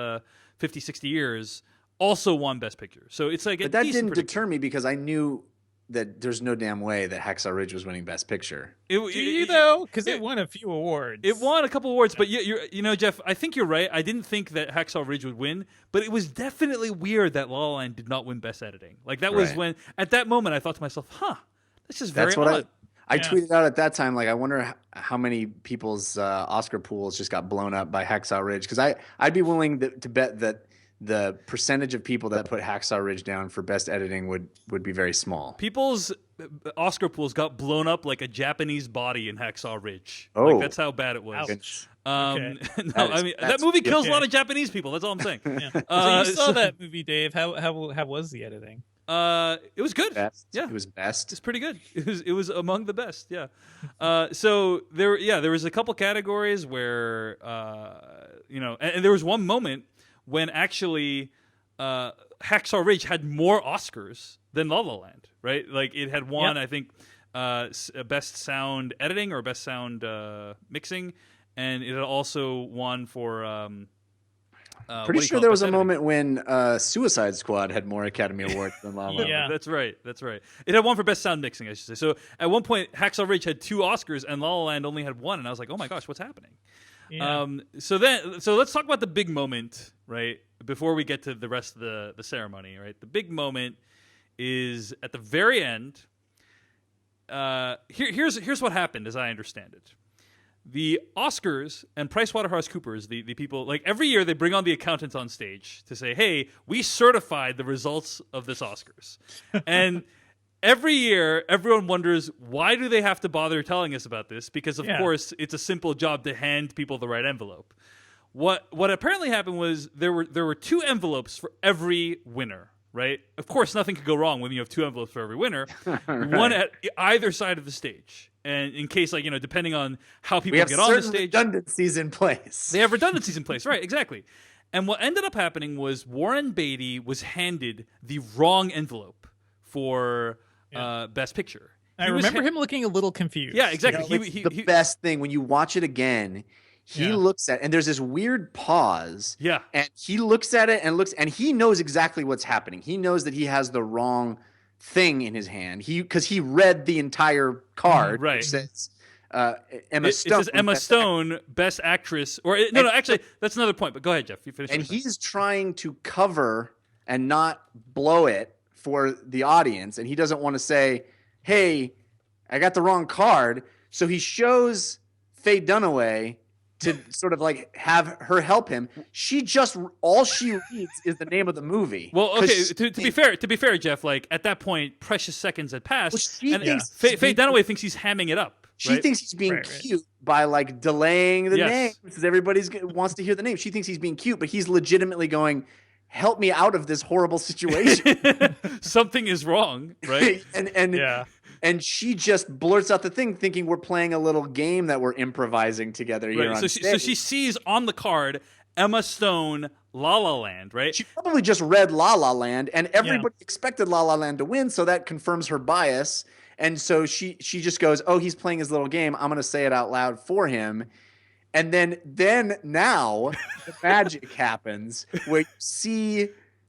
50, 60 years also won Best Picture. So it's like, but that didn't deter me because I knew that there's no damn way that Hacksaw Ridge was winning Best Picture. Because it won a few awards. It won a couple awards, but Jeff, I think you're right. I didn't think that Hacksaw Ridge would win, but it was definitely weird that La La Land did not win Best Editing. Like that was when, at that moment, I thought to myself, this is very odd. I tweeted out at that time, like, I wonder how many people's Oscar pools just got blown up by Hacksaw Ridge, because I'd be willing to bet that the percentage of people that put Hacksaw Ridge down for Best Editing would be very small. People's Oscar pools got blown up like a Japanese body in Hacksaw Ridge. Oh, like, that's how bad it was. That movie kills a lot of Japanese people. That's all I'm saying. So you saw that movie, Dave. How was the editing? It was good. Yeah, it was best. It's pretty good. It was among the best. Yeah. So there was a couple categories where and there was one moment when actually Hacksaw Ridge had more Oscars than La La Land, right? Like it had won, I think, Best Sound Editing or Best Sound Mixing, and it had also won for... Pretty sure there was a moment when Suicide Squad had more Academy Awards than La La Land. Yeah, that's right. It had one for Best Sound Mixing, I should say. So at one point, Hacksaw Ridge had 2 Oscars, and La La Land only had 1, and I was like, oh my gosh, what's happening? Yeah. So let's talk about the big moment, right? Before we get to the rest of the ceremony, right? The big moment is at the very end. Here's what happened, as I understand it. The Oscars and PricewaterhouseCoopers, the people, like every year they bring on the accountants on stage to say, hey, we certified the results of this Oscars. And every year, everyone wonders, why do they have to bother telling us about this? Because, of course, it's a simple job to hand people the right envelope. What apparently happened was there were 2 envelopes for every winner, right? Of course, nothing could go wrong when you have 2 envelopes for every winner. Right. One at either side of the stage. And in case, depending on how people get on the stage. Redundancies in place. They have redundancies in place, right, exactly. And what ended up happening was Warren Beatty was handed the wrong envelope for Best Picture. I remember him looking a little confused. Yeah, exactly. The best thing, when you watch it again, he looks at, and there's this weird pause. Yeah. And he looks at it and he knows exactly what's happening. He knows that he has the wrong thing in his hand. Because he read the entire card. Right. Which says Emma Stone. It says Emma Stone, Best Actress. Actually, that's another point. But go ahead, Jeff. You finish. And he's trying to cover and not blow it for the audience. And he doesn't want to say, hey, I got the wrong card. So he shows Faye Dunaway to sort of like have her help him. All she reads is the name of the movie. Well, okay. To be fair, Jeff. Like at that point, precious seconds had passed, and Faye Dunaway thinks he's hamming it up. She thinks he's being cute by like delaying the name because everybody wants to hear the name. She thinks he's being cute, but he's legitimately going, "Help me out of this horrible situation." Something is wrong, right? and and she just blurts out the thing, thinking we're playing a little game that we're improvising together here on stage. So she sees on the card Emma Stone, La La Land, right? She probably just read La La Land, and everybody expected La La Land to win, so that confirms her bias. And so she just goes, "Oh, he's playing his little game. I'm going to say it out loud for him." And then now the magic happens where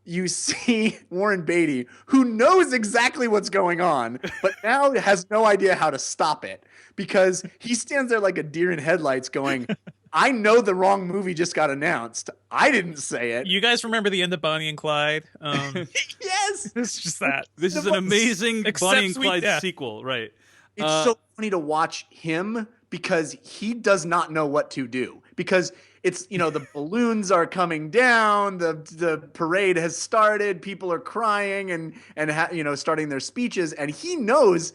you see Warren Beatty, who knows exactly what's going on, but now has no idea how to stop it, because he stands there like a deer in headlights going, I know the wrong movie just got announced. I didn't say it. You guys remember the end of Bonnie and Clyde? Yes. It's just that. This is an amazing Bonnie and Clyde sequel, right? It's so funny to watch him because he does not know what to do. Because it's, the balloons are coming down, the parade has started, people are crying and starting their speeches, and he knows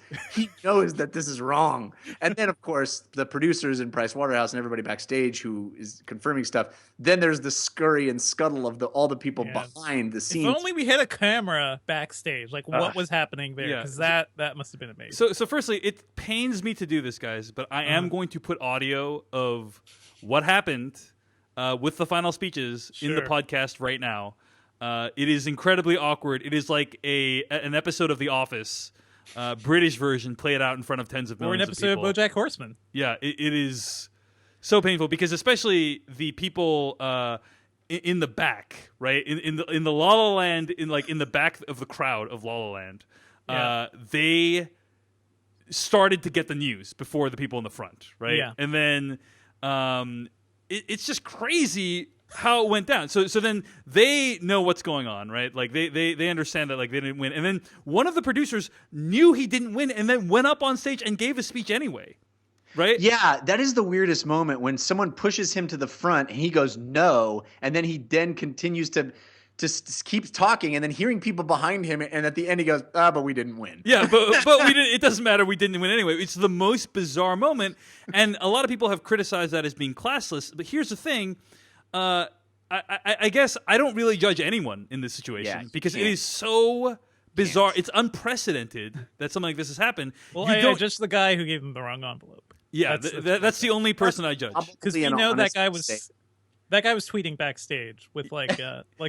that this is wrong. And then, of course, the producers in Price Waterhouse and everybody backstage who is confirming stuff. Then there's the scurry and scuttle of all the people behind the scenes. If only we had a camera backstage, like what was happening there, because that must have been amazing. So firstly, it pains me to do this, guys, but I am going to put audio of what happened with the final speeches in the podcast right now. It is incredibly awkward. It is like an episode of The Office, British version, played out in front of tens of millions of people. Or an episode of BoJack Horseman. Yeah, it is so painful because especially the people in the back, right? In the La La Land, in the back of the crowd of La La Land, they started to get the news before the people in the front, right? Yeah. And then it's just crazy how it went down. So then they know what's going on, right? Like they understand that like they didn't win. And then one of the producers knew he didn't win and then went up on stage and gave a speech anyway. Right? Yeah, that is the weirdest moment when someone pushes him to the front and he goes no, and then he continues to keeps talking, and then hearing people behind him, and at the end he goes, but we didn't win. Yeah, but we didn't. It doesn't matter. We didn't win anyway. It's the most bizarre moment, and a lot of people have criticized that as being classless. But here's the thing: I guess I don't really judge anyone in this situation because it is so bizarre. It's unprecedented that something like this has happened. Well, I judge the guy who gave him the wrong envelope. Yeah, that's the only person I judge. Because that guy was tweeting backstage with like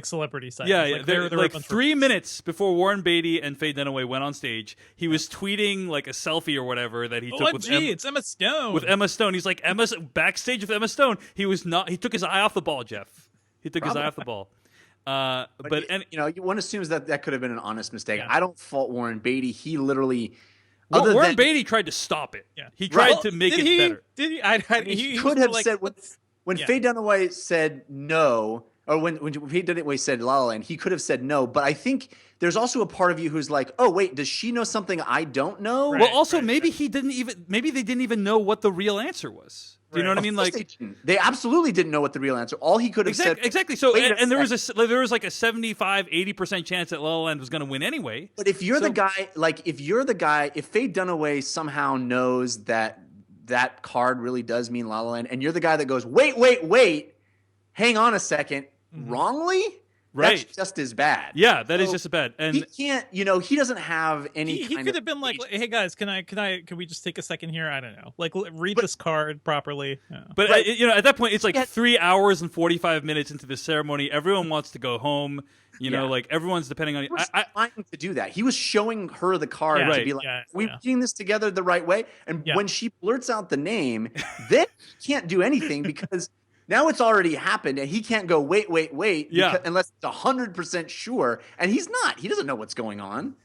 celebrity sites. Yeah, there like 3 minutes before Warren Beatty and Faye Dunaway went on stage, he was tweeting like a selfie or whatever that he took with it's Emma Stone. With Emma Stone, he's like backstage with Emma Stone. He took his eye off the ball, Jeff. He took his eye off the ball. One assumes that could have been an honest mistake. Yeah. I don't fault Warren Beatty. He literally. Warren Beatty tried to stop it. Yeah. He tried to make it better. Did he? He could have said when Faye Dunaway said no, or when Faye Dunaway said La La Land, he could have said no. But I think there's also a part of you who's like, oh wait, does she know something I don't know? Right, well, also maybe they didn't even know what the real answer was. Do you know what I mean? Like they absolutely didn't know what the real answer. All he could have said exactly. So and there was like a 75-80% chance that La La Land was going to win anyway. But if you're the guy, if Faye Dunaway somehow knows that card really does mean La La Land, and you're the guy that goes, wait, hang on a second, wrongly. Right. That's just as bad. Yeah, that is just as bad. And he can't, he doesn't have any He could have been like, hey guys, can we just take a second here? I don't know. Like read this card properly. Yeah. But at that point it's like 3 hours and 45 minutes into the ceremony. Everyone wants to go home. Like everyone's depending on you. Trying to do that. He was showing her the card to be like, we're putting this together the right way. And when she blurts out the name, then he can't do anything because now it's already happened, and he can't go, wait, unless it's 100% sure. And he's not. He doesn't know what's going on.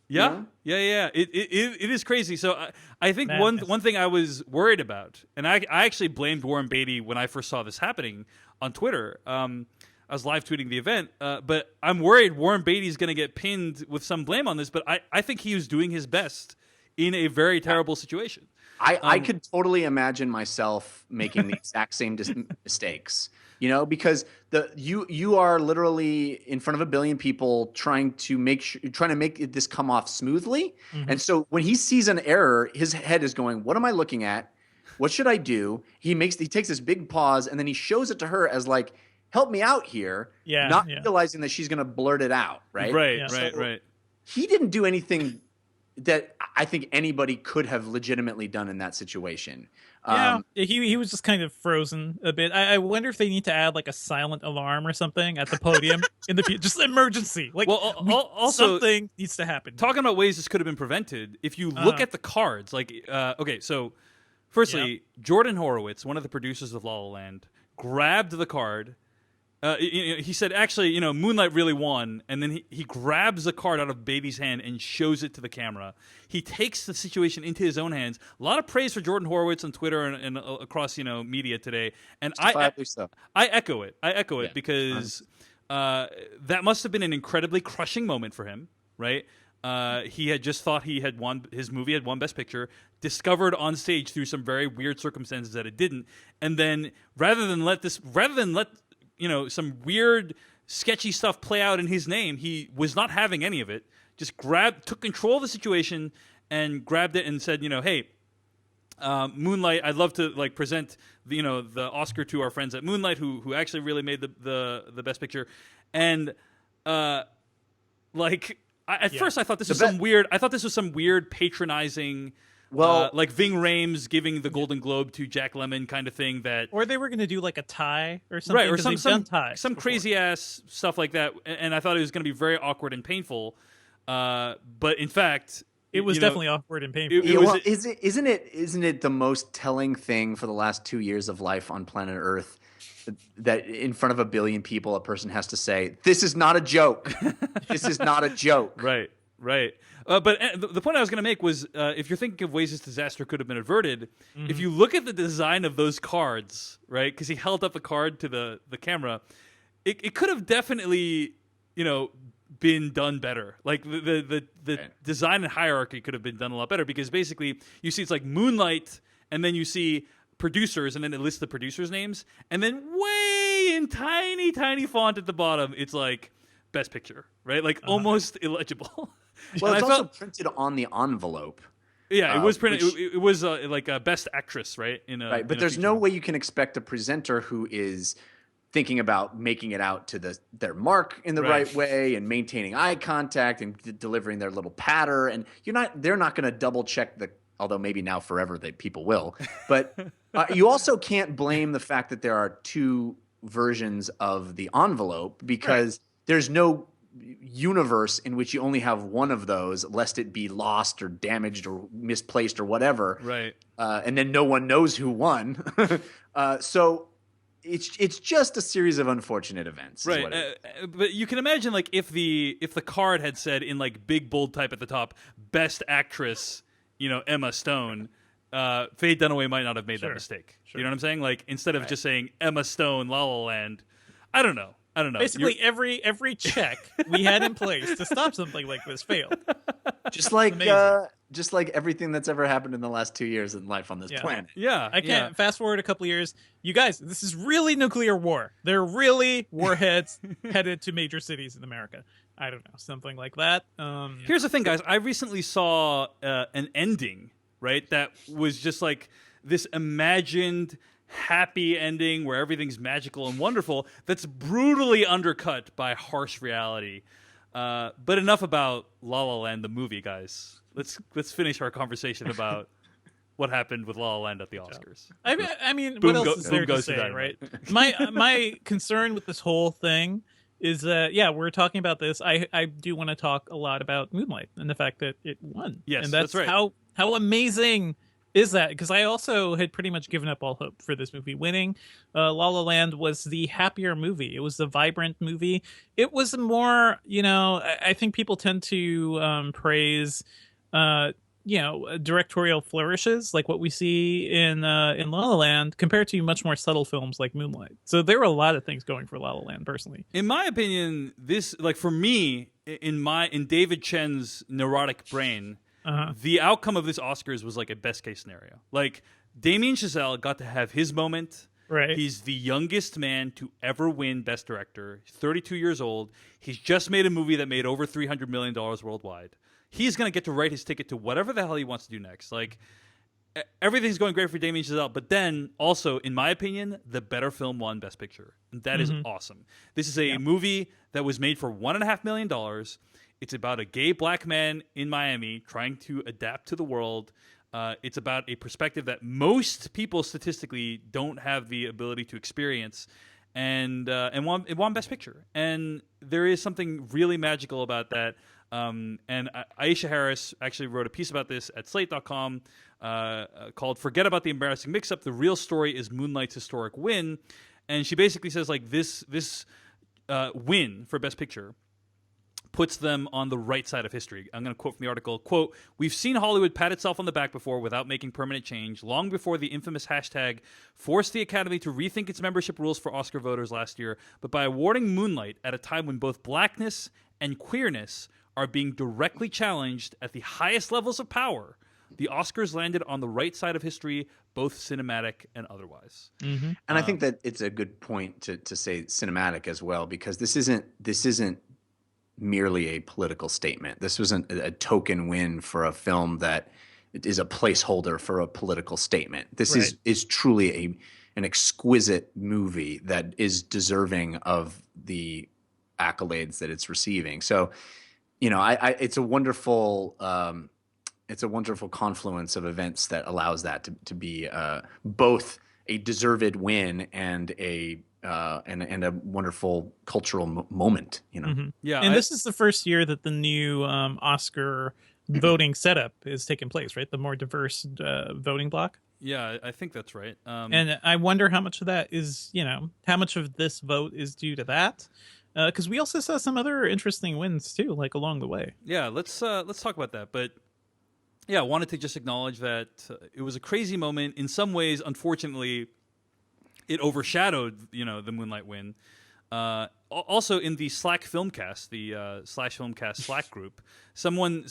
Yeah, yeah. It is crazy. So I think one thing I was worried about, and I actually blamed Warren Beatty when I first saw this happening on Twitter. I was live tweeting the event, but I'm worried Warren Beatty's going to get pinned with some blame on this, but I think he was doing his best in a very terrible situation. I could totally imagine myself making the exact same mistakes, because you are literally in front of a billion people trying to make this come off smoothly. Mm-hmm. And so when he sees an error, his head is going, what am I looking at? What should I do? He takes this big pause and then he shows it to her as like, help me out here. Yeah. Not realizing that she's going to blurt it out. Right. Right. Right. He didn't do anything. that I think anybody could have legitimately done in that situation. Yeah, he was just kind of frozen a bit. I wonder if they need to add like a silent alarm or something at the podium in the just emergency. Like, Well, also something needs to happen. talking about ways this could have been prevented. If you look at the cards, like okay, so firstly, Jordan Horowitz, one of the producers of La La Land, grabbed the card. He said, actually, Moonlight really won. And then he grabs the card out of Baby's hand and shows it to the camera. He takes the situation into his own hands. A lot of praise for Jordan Horowitz on Twitter and across, media today. And I echo it. I echo it because that must have been an incredibly crushing moment for him, right? He had just thought his movie had won Best Picture, discovered on stage through some very weird circumstances that it didn't. And then rather than let some weird, sketchy stuff play out in his name, he was not having any of it. Just took control of the situation and grabbed it and said, hey, Moonlight, I'd love to present the Oscar to our friends at Moonlight who actually really made the Best Picture. And first I thought this was some weird patronizing. Well, like Ving Rhames giving the Golden Globe to Jack Lemmon kind of thing or they were going to do like a tie or something, right? Or some before. Crazy ass stuff like that, and I thought it was going to be very awkward and painful. But in fact, it was definitely awkward and painful. Isn't it the most telling thing for the last 2 years of life on planet Earth that in front of a billion people, a person has to say, "This is not a joke. This is not a joke." Right. But the point I was going to make was, if you're thinking of ways this disaster could have been averted, if you look at the design of those cards, right? Because he held up the card to the camera, it could have definitely, been done better. Like the design and hierarchy could have been done a lot better because basically you see it's like Moonlight, and then you see producers, and then it lists the producers' names, and then way in tiny, tiny font at the bottom, it's like Best Picture, right? Like almost illegible. Well, it's also printed on the envelope. Yeah, it was printed. It was like a Best Actress, right? Right, but there's no way you can expect a presenter who is thinking about making it out to their mark in the right way and maintaining eye contact and delivering their little patter. And they're not going to double check although maybe now forever people will. But you also can't blame the fact that there are two versions of the envelope because there's no universe in which you only have one of those, lest it be lost or damaged or misplaced or whatever. Right. And then no one knows who won. So it's just a series of unfortunate events. Right. But you can imagine if the card had said in big bold type at the top, Best Actress, Emma Stone, Faye Dunaway might not have made that mistake. Sure. You know what I'm saying? Instead of just saying Emma Stone, La La Land, I don't know. Basically, every check we had in place to stop something like this failed. Just like everything that's ever happened in the last 2 years in life on this planet. Yeah, I can't fast forward a couple of years. You guys, this is really nuclear war. They're really warheads headed to major cities in America. I don't know, something like that. Here's the thing, guys. I recently saw an ending, right? That was just like this imagined happy ending where everything's magical and wonderful that's brutally undercut by harsh reality. But enough about La La Land, the movie, guys. Let's finish our conversation about what happened with La La Land at the Oscars. I mean, what else is there to say, right? My concern with this whole thing is that, we're talking about this. I do want to talk a lot about Moonlight and the fact that it won. Yes, and that's right. How amazing is that? Because I also had pretty much given up all hope for this movie winning. La La Land was the happier movie. It was the vibrant movie. It was more, I think people tend to praise, directorial flourishes like what we see in La La Land compared to much more subtle films like Moonlight. So there were a lot of things going for La La Land, personally. In my opinion, this, for me, in David Chen's neurotic brain, the outcome of this Oscars was a best case scenario. Damien Chazelle got to have his moment. Right. He's the youngest man to ever win Best Director. He's 32 years old. He's just made a movie that made over $300 million worldwide. He's going to get to write his ticket to whatever the hell he wants to do next. Everything's going great for Damien Chazelle, but then also, in my opinion, the better film won Best Picture. And that is awesome. This is a movie that was made for $1.5 million. It's about a gay black man in Miami trying to adapt to the world. It's about a perspective that most people statistically don't have the ability to experience, and it won Best Picture. And there is something really magical about that. And Aisha Harris actually wrote a piece about this at Slate.com called "Forget About the Embarrassing Mix-Up. The Real Story is Moonlight's Historic Win." And she basically says like this win for Best Picture puts them on the right side of history. I'm going to quote from the article, quote, "We've seen Hollywood pat itself on the back before without making permanent change, long before the infamous hashtag forced the Academy to rethink its membership rules for Oscar voters last year. But by awarding Moonlight at a time when both blackness and queerness are being directly challenged at the highest levels of power, the Oscars landed on the right side of history, both cinematic and otherwise." And I think that it's a good point to say cinematic as well, because this isn't merely a political statement. This wasn't a token win for a film that is a placeholder for a political statement. This is truly an exquisite movie that is deserving of the accolades that it's receiving. So, you know, it's a wonderful confluence of events that allows that to be both a deserved win and a wonderful cultural moment, you know. Mm-hmm. Yeah, and this is the first year that the new Oscar voting setup is taking place, right? The more diverse voting block. Yeah, I think that's right. And I wonder how much of that is, you know, how much of this vote is due to that? Because we also saw some other interesting wins too, like along the way. Yeah, let's talk about that. But yeah, I wanted to just acknowledge that it was a crazy moment. In some ways, unfortunately, it overshadowed, you know, the Moonlight win. Also, in the Slack Filmcast, the /Filmcast Slack group, someone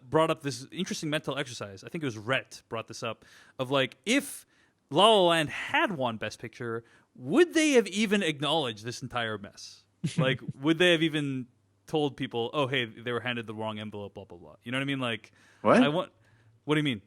brought up this interesting mental exercise. I think it was Rhett brought this up, of like, if La La Land had won Best Picture, would they have even acknowledged this entire mess? Like, would they have even told people, oh, hey, they were handed the wrong envelope, blah, blah, blah. You know what I mean? Like, What? What do you mean?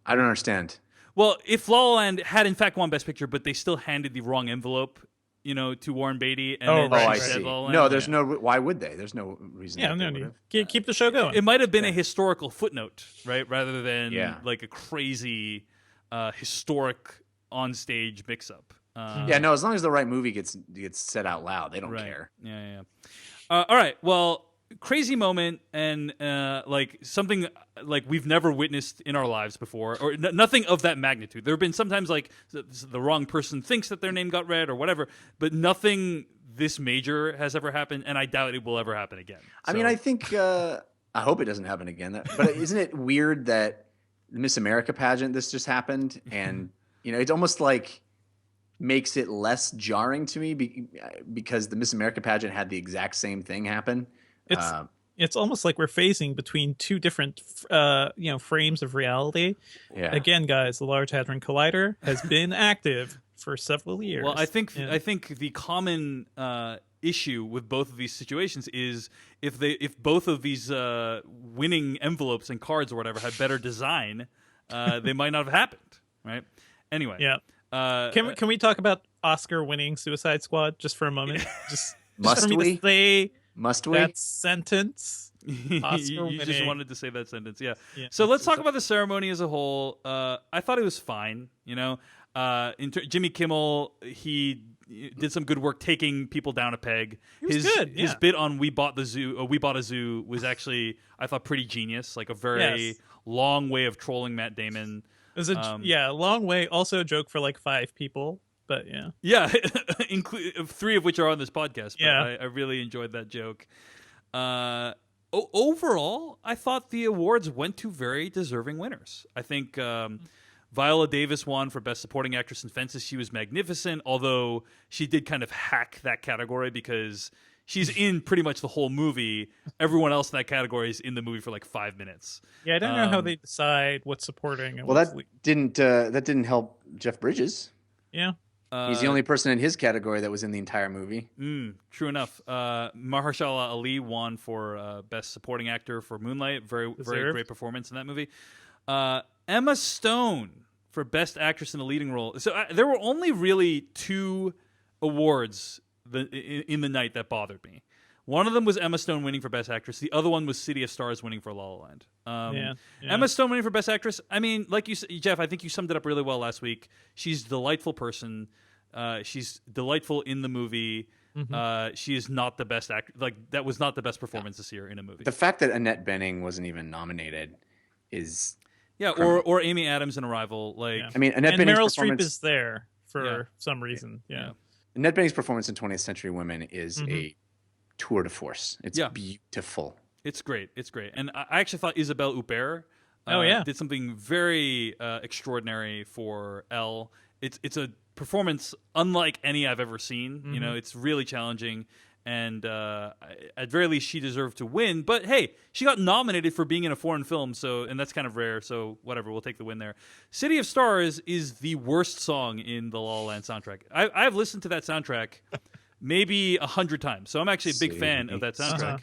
I don't understand. Well, if La La Land had in fact won Best Picture, but they still handed the wrong envelope, you know, to Warren Beatty, and I said see. La La Land, No, there's no. Why would they? There's no reason. Yeah, that they no would need. have. Keep the show going. it might have been a historical footnote, right, rather than Yeah. like a crazy historic onstage mix-up. Yeah, no. As long as the right movie gets said out loud, they don't Right. care. Yeah. All right. Well, crazy moment, and like something like we've never witnessed in our lives before, or nothing of that magnitude. There have been sometimes like the wrong person thinks that their name got read or whatever, but nothing this major has ever happened, and I doubt it will ever happen again. I mean, I think I hope it doesn't happen again. But isn't it weird that the Miss America pageant this just happened, and you know, it's almost like makes it less jarring to me because the Miss America pageant had the exact same thing happen. It's almost like we're phasing between two different, frames of reality. Yeah. Again, guys, the Large Hadron Collider has been active for several years. Well, I think the common issue with both of these situations is if both of these winning envelopes and cards or whatever had better design, they might not have happened, right? Anyway, yeah. Can we talk about Oscar-winning Suicide Squad just for a moment? Just Must for me we? to say Must we? that sentence. you just wanted to say that sentence, yeah. So let's talk about the ceremony as a whole. I thought it was fine, you know. Jimmy Kimmel, he did some good work taking people down a peg. His good. Yeah. His bit on We Bought a Zoo was actually, I thought, pretty genius. Like a very long way of trolling Matt Damon. It was a long way. Also a joke for like 5 people, but yeah. Yeah, 3 of which are on this podcast. But Yeah. I really enjoyed that joke. Overall, I thought the awards went to very deserving winners. I think Viola Davis won for Best Supporting Actress in Fences. She was magnificent, although she did kind of hack that category because she's in pretty much the whole movie. Everyone else in that category is in the movie for like 5 minutes. Yeah, I don't know how they decide what's supporting and Well, what's that didn't help Jeff Bridges. Yeah. He's the only person in his category that was in the entire movie. True enough. Mahershala Ali won for Best Supporting Actor for Moonlight. Very great performance in that movie. Emma Stone for Best Actress in a Leading Role. So there were only really 2 awards in the night that bothered me. One of them was Emma Stone winning for Best Actress. The other one was City of Stars winning for La La Land. Yeah. Emma Stone winning for Best Actress. I mean, like you said, Jeff, I think you summed it up really well last week. She's a delightful person. She's delightful in the movie. She is not the best actor. Like, that was not the best performance this year in a movie. The fact that Annette Bening wasn't even nominated is or Amy Adams in Arrival. Like, I mean, Annette and Bening's Meryl performance Streep is there for some reason. Annette Bening's performance in 20th Century Women is a tour de force. It's beautiful. It's great. It's great. And I actually thought Isabelle Huppert did something very extraordinary for Elle. It's a performance unlike any I've ever seen. You know, it's really challenging. And at very least, she deserved to win. But hey, she got nominated for being in a foreign film, and that's kind of rare. So whatever, we'll take the win there. City of Stars is the worst song in the La La Land soundtrack. I've listened to that soundtrack maybe 100 times, so I'm actually a big fan of that soundtrack.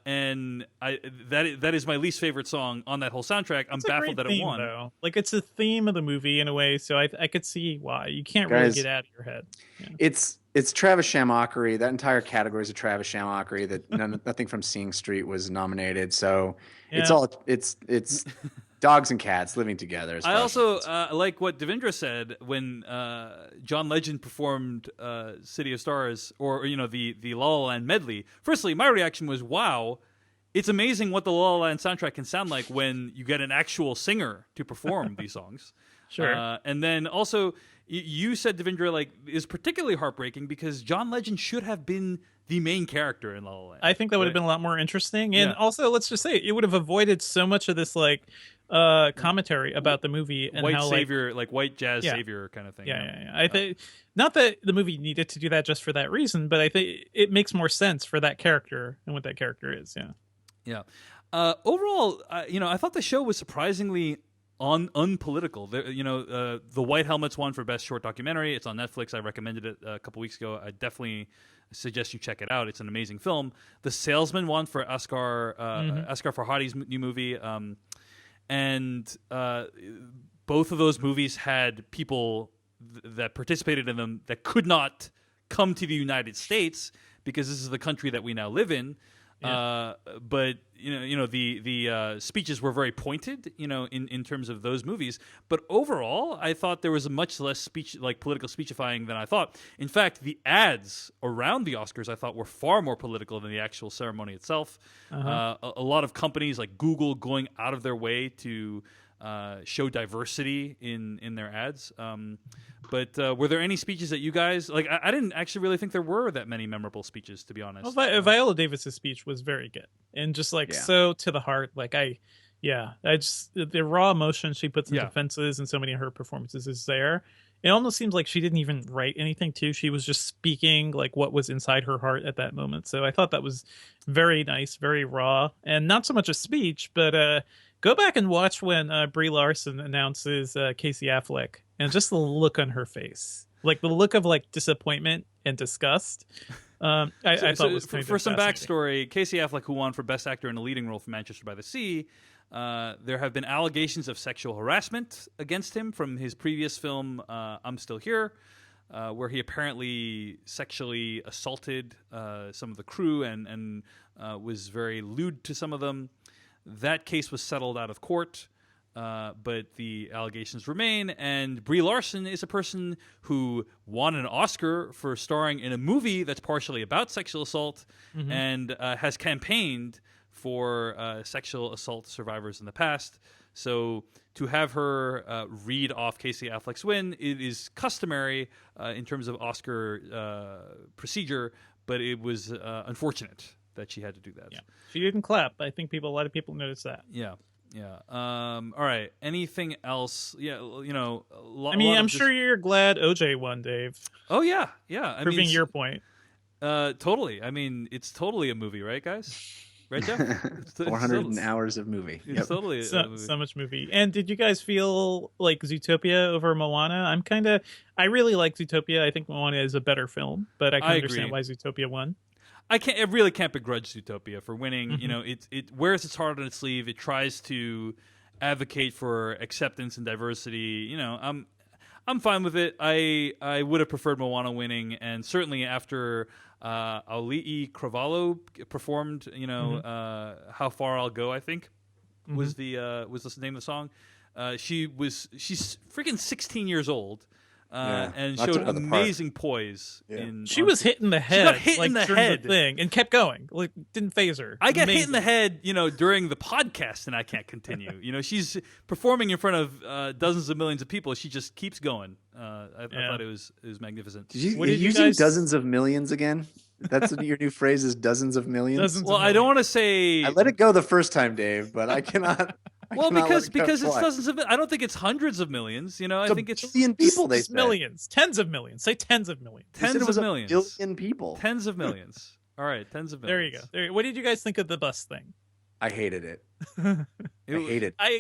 And that is my least favorite song on that whole soundtrack. I'm baffled that it won. Though. Like, it's a theme of the movie in a way, so I could see why. You can't really get out of your head. Yeah. It's Travis Shamockery. That entire category is a Travis Shamockery. That nothing from Seeing Street was nominated. So it's dogs and cats living together. I also like what Devindra said when John Legend performed City of Stars, or the La La Land medley. Firstly, my reaction was, wow, it's amazing what the La La Land soundtrack can sound like when you get an actual singer to perform these songs. Sure. And then also, you said, Devindra, like, is particularly heartbreaking because John Legend should have been the main character in La La Land. I think that would have been a lot more interesting. And also, let's just say, it would have avoided so much of this, like, commentary about the movie and white how, savior, like white jazz savior kind of thing. Yeah. I think not that the movie needed to do that just for that reason, but I think it makes more sense for that character and what that character is. Yeah. Overall, I thought the show was surprisingly unpolitical. The White Helmets won for Best Short Documentary. It's on Netflix. I recommended it a couple weeks ago. I definitely suggest you check it out. It's an amazing film. The Salesman won for Asghar Farhadi's new movie. And both of those movies had people that participated in them that could not come to the United States because this is the country that we now live in. Yeah. But the speeches were very pointed, in terms of those movies. But overall, I thought there was a much less political speechifying than I thought. In fact, the ads around the Oscars I thought were far more political than the actual ceremony itself. A lot of companies like Google going out of their way to show diversity in their ads. But were there any speeches that you guys like? I didn't actually really think there were that many memorable speeches, to be honest. Well, Viola Davis's speech was very good and just so to the heart. Like I just the raw emotion she puts into Fences and so many of her performances is there. It almost seems like she didn't even write anything too. She was just speaking like what was inside her heart at that moment. So I thought that was very nice, very raw, and not so much a speech, but go back and watch when Brie Larson announces Casey Affleck, and just the look on her face, like the look of like disappointment and disgust. I thought was kind for of some backstory. Casey Affleck, who won for Best Actor in a Leading Role for Manchester by the Sea, there have been allegations of sexual harassment against him from his previous film I'm Still Here, where he apparently sexually assaulted some of the crew and was very lewd to some of them. That case was settled out of court, but the allegations remain. And Brie Larson is a person who won an Oscar for starring in a movie that's partially about sexual assault and has campaigned for sexual assault survivors in the past. So to have her read off Casey Affleck's win, it is customary in terms of Oscar procedure, but it was unfortunate that she had to do that. Yeah. She didn't clap. I think a lot of people noticed that. Yeah. All right. Anything else? Yeah. I'm sure you're glad OJ won, Dave. Oh yeah. Proving your point. Totally. I mean, it's totally a movie, right, guys? Right, Jeff? 400 hours of movie. It's totally a movie. So much movie. And did you guys feel like Zootopia over Moana? I really like Zootopia. I think Moana is a better film, but I can understand why Zootopia won. I really can't begrudge Zootopia for winning. It wears its heart on its sleeve. It tries to advocate for acceptance and diversity. I'm I'm fine with it. I would have preferred Moana winning, and certainly after Ali'i Cravalho performed, How Far I'll Go, I think was the name of the song. She's freaking 16 years old. And showed amazing poise. Yeah. She was hit in the head. She got hit in the head. The thing, and kept going. Like, didn't phase her. I get hit in the head, during the podcast, and I can't continue. She's performing in front of dozens of millions of people. She just keeps going. I thought it was magnificent. You're using dozens of millions again? That's your new phrase is dozens of millions? I don't want to say... I let it go the first time, Dave, but I cannot... because it's dozens of. I don't think it's hundreds of millions. I think it's billion people. They say. Millions, tens of millions. Say tens of millions. Tens of millions. A billion people. Tens of millions. All right, tens of millions. There you go. What did you guys think of the bus thing? I hated it. I hated it.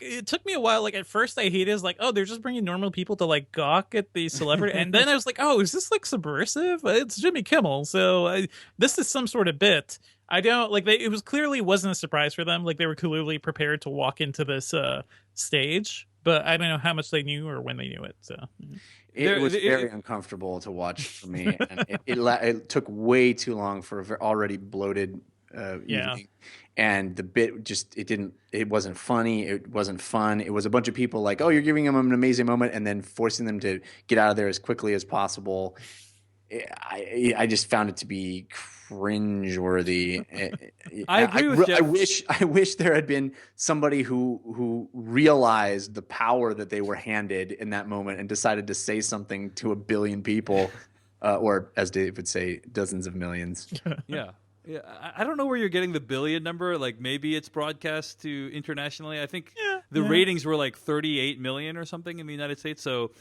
It took me a while. Like, at first, I hated it. Like, oh, they're just bringing normal people to like gawk at the celebrity, and then I was like, oh, is this like subversive? It's Jimmy Kimmel, so this is some sort of bit. I don't like. It was clearly wasn't a surprise for them. Like, they were clearly prepared to walk into this stage, but I don't know how much they knew or when they knew it. So it was very uncomfortable to watch for me, and it took way too long for an already bloated evening. And the bit it wasn't funny. It wasn't fun. It was a bunch of people like, oh, you're giving them an amazing moment, and then forcing them to get out of there as quickly as possible. I just found it to be cringeworthy. I agree with Jeff. I wish there had been somebody who realized the power that they were handed in that moment and decided to say something to a billion people, or as Dave would say, dozens of millions. Yeah. I don't know where you're getting the billion number. Like, maybe it's broadcast to internationally. I think the ratings were like 38 million or something in the United States. So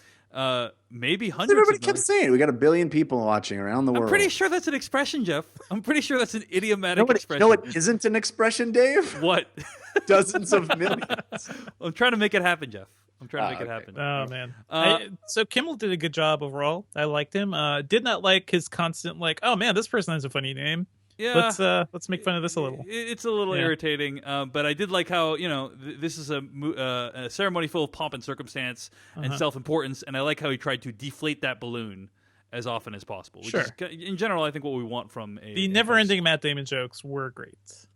maybe hundreds. Everybody kept saying we got a billion people watching around the world. I'm pretty sure that's an expression, Jeff. I'm pretty sure that's an idiomatic expression. You know what isn't an expression, Dave? What? Dozens of millions. I'm trying to make it happen, Jeff. I'm trying to make it happen. Oh, man. So Kimmel did a good job overall. I liked him. Did not like his constant like, oh, man, this person has a funny name. Yeah, let's make fun of this a little. It's a little irritating, but I did like how this is a ceremony full of pomp and circumstance and self-importance, and I like how he tried to deflate that balloon as often as possible. Which is, in general, I think what we want from the never-ending Matt Damon jokes were great.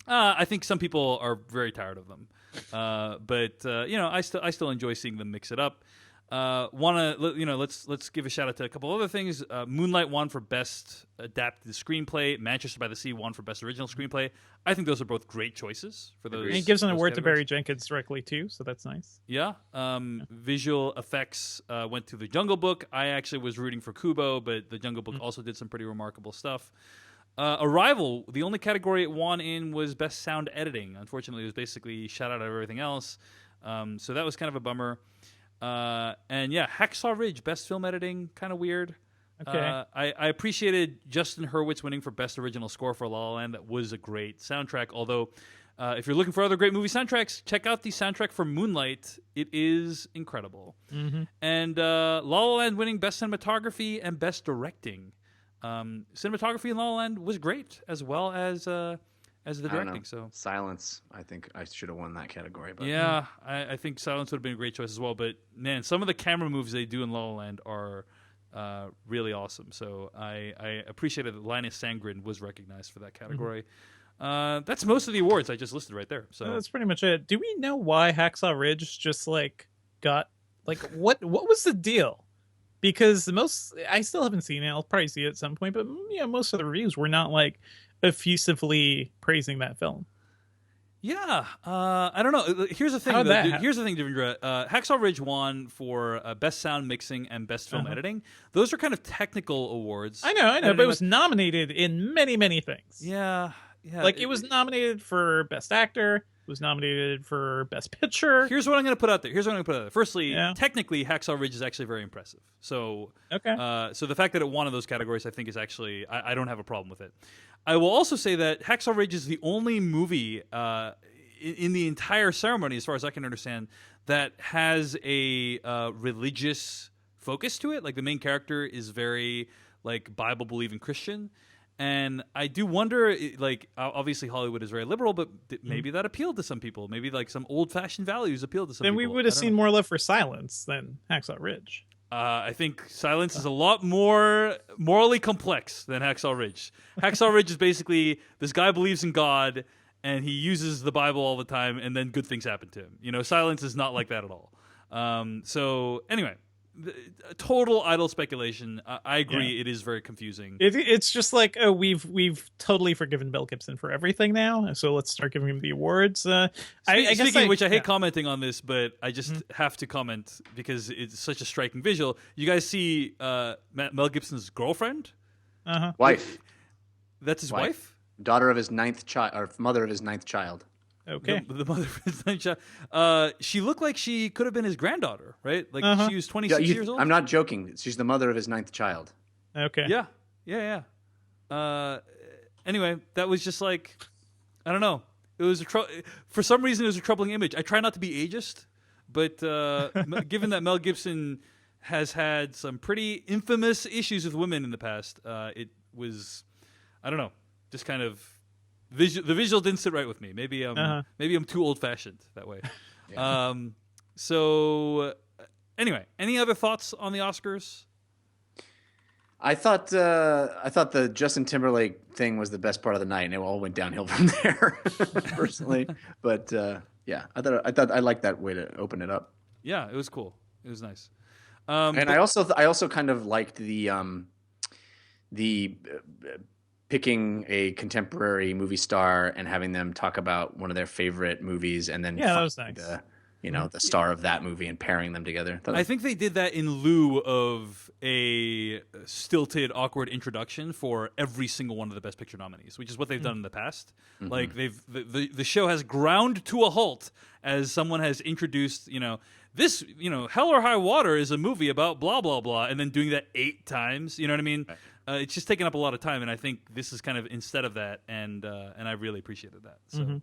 I think some people are very tired of them, but I still enjoy seeing them mix it up. Let's give a shout out to a couple other things. Moonlight won for best adapted screenplay. Manchester by the Sea won for best original screenplay. I think those are both great choices for those. And he gives an award to Barry Jenkins directly too, so that's nice. Yeah. Visual effects went to The Jungle Book. I actually was rooting for Kubo, but The Jungle Book also did some pretty remarkable stuff. Arrival, the only category it won in was best sound editing. Unfortunately, it was basically shut out of everything else. So that was kind of a bummer. Hacksaw Ridge, best film editing, kind of weird. Okay. I appreciated Justin Hurwitz winning for best original score for La La Land. That was a great soundtrack. Although, if you're looking for other great movie soundtracks, check out the soundtrack for Moonlight. It is incredible. Mm-hmm. And La La Land winning best cinematography and best directing. Cinematography in La La Land was great, as well as the directing. So Silence, I think I should have won that category. But yeah, I think Silence would have been a great choice as well. But man, some of the camera moves they do in La La Land are really awesome. So I appreciated that Linus Sandgren was recognized for that category. Mm-hmm. That's most of the awards I just listed right there. So that's pretty much it. Do we know why Hacksaw Ridge just got what was the deal? Because I still haven't seen it. I'll probably see it at some point. But most of the reviews were not effusively praising that film. Yeah, I don't know. Here's the thing. Here's the thing, Devendra. Hacksaw Ridge won for best sound mixing and best film editing. Those are kind of technical awards. I know, but it was nominated in many, many things. Yeah. It was nominated for best actor. Was nominated for best picture. Here's what I'm going to put out there. Firstly, technically, Hacksaw Ridge is actually very impressive. So, so the fact that it won in those categories, I think, is actually I don't have a problem with it. I will also say that Hacksaw Ridge is the only movie in the entire ceremony, as far as I can understand, that has a religious focus to it. Like, the main character is very Bible believing Christian. And I do wonder, like, obviously Hollywood is very liberal, but maybe that appealed to some people. Maybe like some old-fashioned values appealed to some Then people. we would have seen more love for Silence than Hacksaw Ridge. I think Silence is a lot more morally complex than Hacksaw Ridge. Hacksaw Ridge is basically this guy believes in God and he uses the Bible all the time, and then good things happen to him. You know, Silence is not like that at all. So anyway. Total idle speculation. I agree. It is very confusing. It's just like, oh, we've totally forgiven Mel Gibson for everything now, so let's start giving him the awards. Speaking of which, I hate commenting on this, but I just have to comment because it's such a striking visual. You guys see Mel Gibson's girlfriend? Wife. That's his wife? Daughter of his 9th child, or mother of his 9th child. Okay. The mother of his 9th child. She looked like she could have been his granddaughter, right? Like she was 26 years old. I'm not joking. She's the mother of his 9th child. Okay. Yeah. Anyway, that was just like, I don't know. It was for some reason it was a troubling image. I try not to be ageist, but given that Mel Gibson has had some pretty infamous issues with women in the past, it was, I don't know, just kind of. The visual didn't sit right with me. Maybe I'm too old fashioned that way. Yeah. So anyway, any other thoughts on the Oscars? I thought the Justin Timberlake thing was the best part of the night, and it all went downhill from there, personally. But yeah, I thought I liked that way to open it up. Yeah, it was cool. It was nice. And I also kind of liked the picking a contemporary movie star and having them talk about one of their favorite movies, and then that was nice. The star of that movie and pairing them together. I think they did that in lieu of a stilted, awkward introduction for every single one of the Best Picture nominees, which is what they've done in the past. Mm-hmm. Like the show has ground to a halt as someone has introduced, this, Hell or High Water is a movie about blah blah blah, and then doing that 8 times. You know what I mean? Right. It's just taking up a lot of time, and I think this is kind of instead of that, and I really appreciated that. So.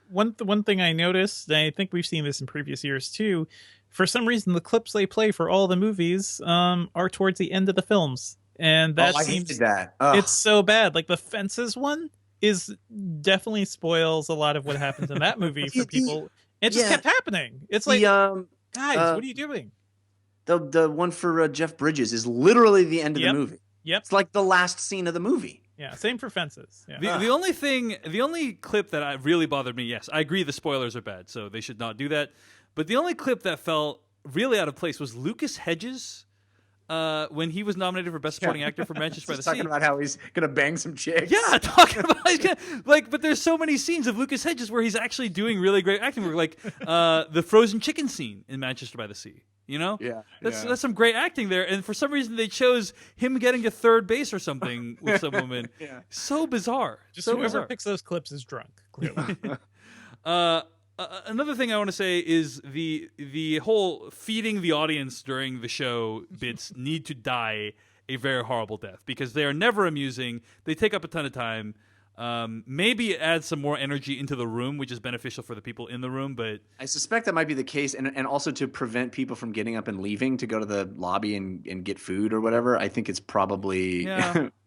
One thing I noticed, and I think we've seen this in previous years too, for some reason the clips they play for all the movies are towards the end of the films, and that I seems hated that. It's so bad. Like the Fences one is definitely spoils a lot of what happens in that movie for people. It just kept happening. It's like, guys, what are you doing? The one for Jeff Bridges is literally the end of the movie. Yep. It's like the last scene of the movie. Yeah, same for Fences. Yeah. The only clip that really bothered me, yes, I agree the spoilers are bad, so they should not do that. But the only clip that felt really out of place was Lucas Hedges when he was nominated for Best Supporting Actor for Manchester by the Sea. Talking about how he's going to bang some chicks. Yeah, talking about but there's so many scenes of Lucas Hedges where he's actually doing really great acting work, like the frozen chicken scene in Manchester by the Sea. That's some great acting there, and for some reason they chose him getting to third base or something with some woman. So bizarre. Just whoever picks those clips is drunk. Clearly. Another thing I want to say is the whole feeding the audience during the show bits need to die a very horrible death because they are never amusing. They take up a ton of time. Maybe add some more energy into the room, which is beneficial for the people in the room. But I suspect that might be the case, and also to prevent people from getting up and leaving to go to the lobby and get food or whatever. I think it's probably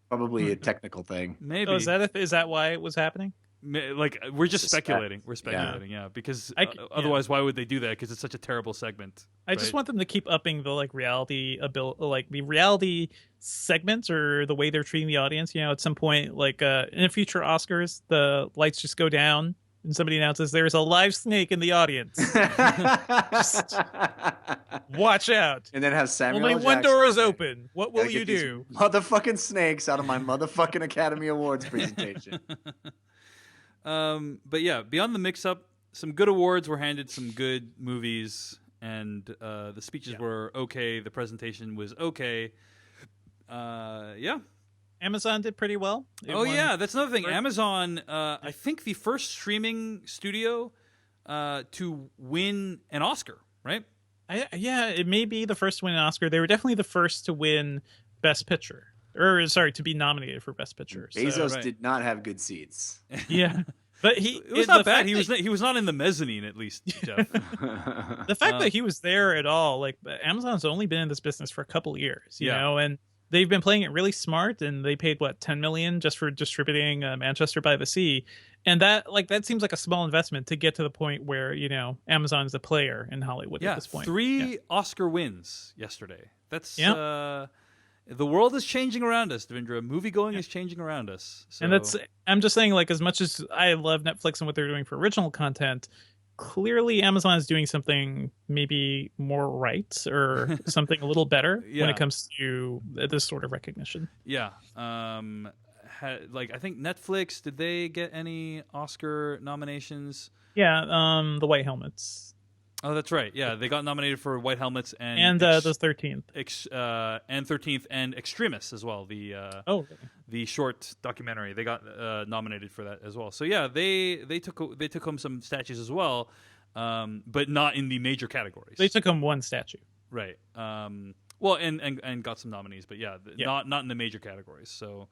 probably a technical thing. Maybe is that why it was happening? Like we're just speculating. We're speculating, because otherwise, why would they do that? Because it's such a terrible segment. I just want them to keep upping the reality the reality segments or the way they're treating the audience. At some point, in a future Oscars, the lights just go down and somebody announces there's a live snake in the audience. Just watch out. And then have Samuel Only one door is open. What will you do? Motherfucking snakes out of my motherfucking Academy Awards presentation. But yeah, beyond the mix-up, some good awards were handed, some good movies, and the speeches were okay. The presentation was okay. Amazon did pretty well. That's another thing. Amazon, I think the first streaming studio to win an Oscar, right? It may be the first to win an Oscar. They were definitely the first to win Best Picture. To be nominated for Best Picture. Bezos did not have good seats. Yeah, but it was not bad. He was not in the mezzanine, at least, Jeff. The fact that he was there at all, Amazon's only been in this business for a couple of years, you know, and they've been playing it really smart, and they paid what, 10 million just for distributing Manchester by the Sea, and that seems like a small investment to get to the point where Amazon's the player in Hollywood at this point. 3 Oscar wins yesterday. That's the world is changing around us, Devindra. Movie going is changing around us. So. And I'm just saying, like, as much as I love Netflix and what they're doing for original content, clearly Amazon is doing something maybe more right or something a little better when it comes to this sort of recognition. Yeah. I think Netflix, did they get any Oscar nominations? Yeah, the White Helmets. Oh, that's right. Yeah, they got nominated for White Helmets and the 13th, and 13th, and Extremis as well. The short documentary, they got nominated for that as well. So yeah, they took home some statues as well, but not in the major categories. They took home one statue, right? Well, and got some nominees, but not in the major categories. So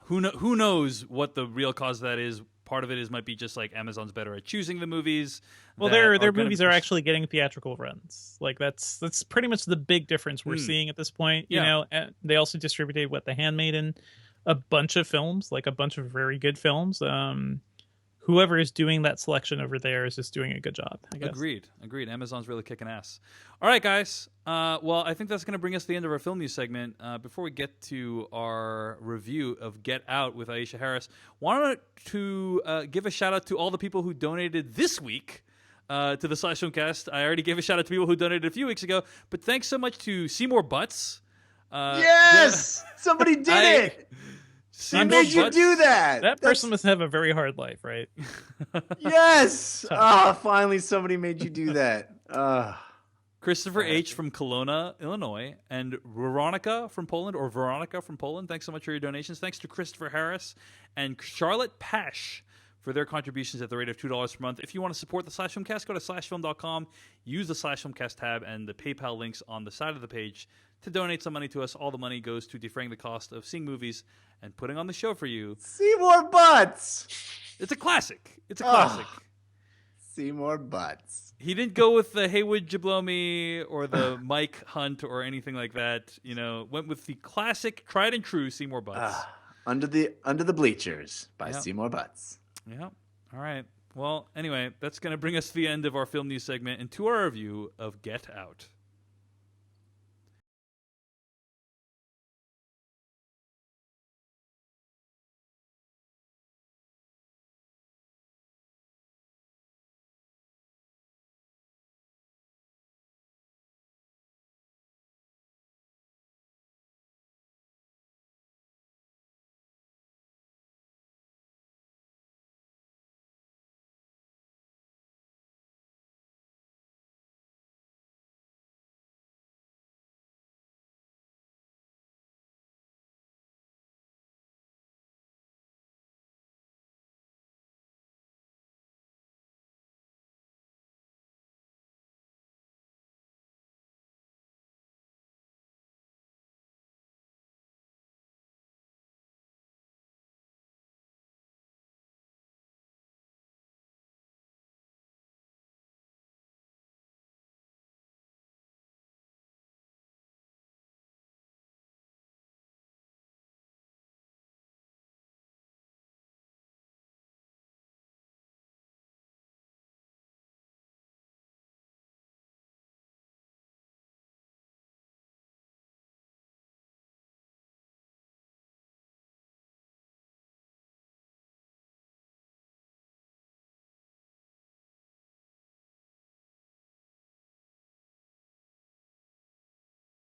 who knows what the real cause of that is? Part of it might be just like Amazon's better at choosing the movies. Well, their movies are actually getting theatrical runs. Like that's pretty much the big difference we're seeing at this point. You know, and they also distributed The Handmaiden, a bunch of films, like a bunch of very good films. Whoever is doing that selection over there is just doing a good job, I guess. Agreed. Amazon's really kicking ass. All right, guys. Well, I think that's going to bring us to the end of our film news segment. Before we get to our review of Get Out with Aisha Harris, wanted to give a shout out to all the people who donated this week to the Slash Filmcast. I already gave a shout out to people who donated a few weeks ago, but thanks so much to Seymour Butts. Yes! Somebody did it! He made you do that. That person must have a very hard life, right? Yes. Finally somebody made you do that. Christopher H. from Kelowna, Illinois, and Veronica from Poland. Thanks so much for your donations. Thanks to Christopher Harris and Charlotte Pash for their contributions at the rate of $2 per month. If you want to support the Slash Filmcast, go to slashfilm.com, use the Slash Filmcast tab and the PayPal links on the side of the page to donate some money to us. All the money goes to defraying the cost of seeing movies and putting on the show for you. Seymour Butts! It's a classic. Seymour Butts. He didn't go with the Haywood Jablomi or the Mike Hunt or anything like that. Went with the classic, tried and true Seymour Butts. Under the Bleachers by Seymour Butts. Yeah. All right. Well, anyway, that's going to bring us to the end of our film news segment and to our review of Get Out.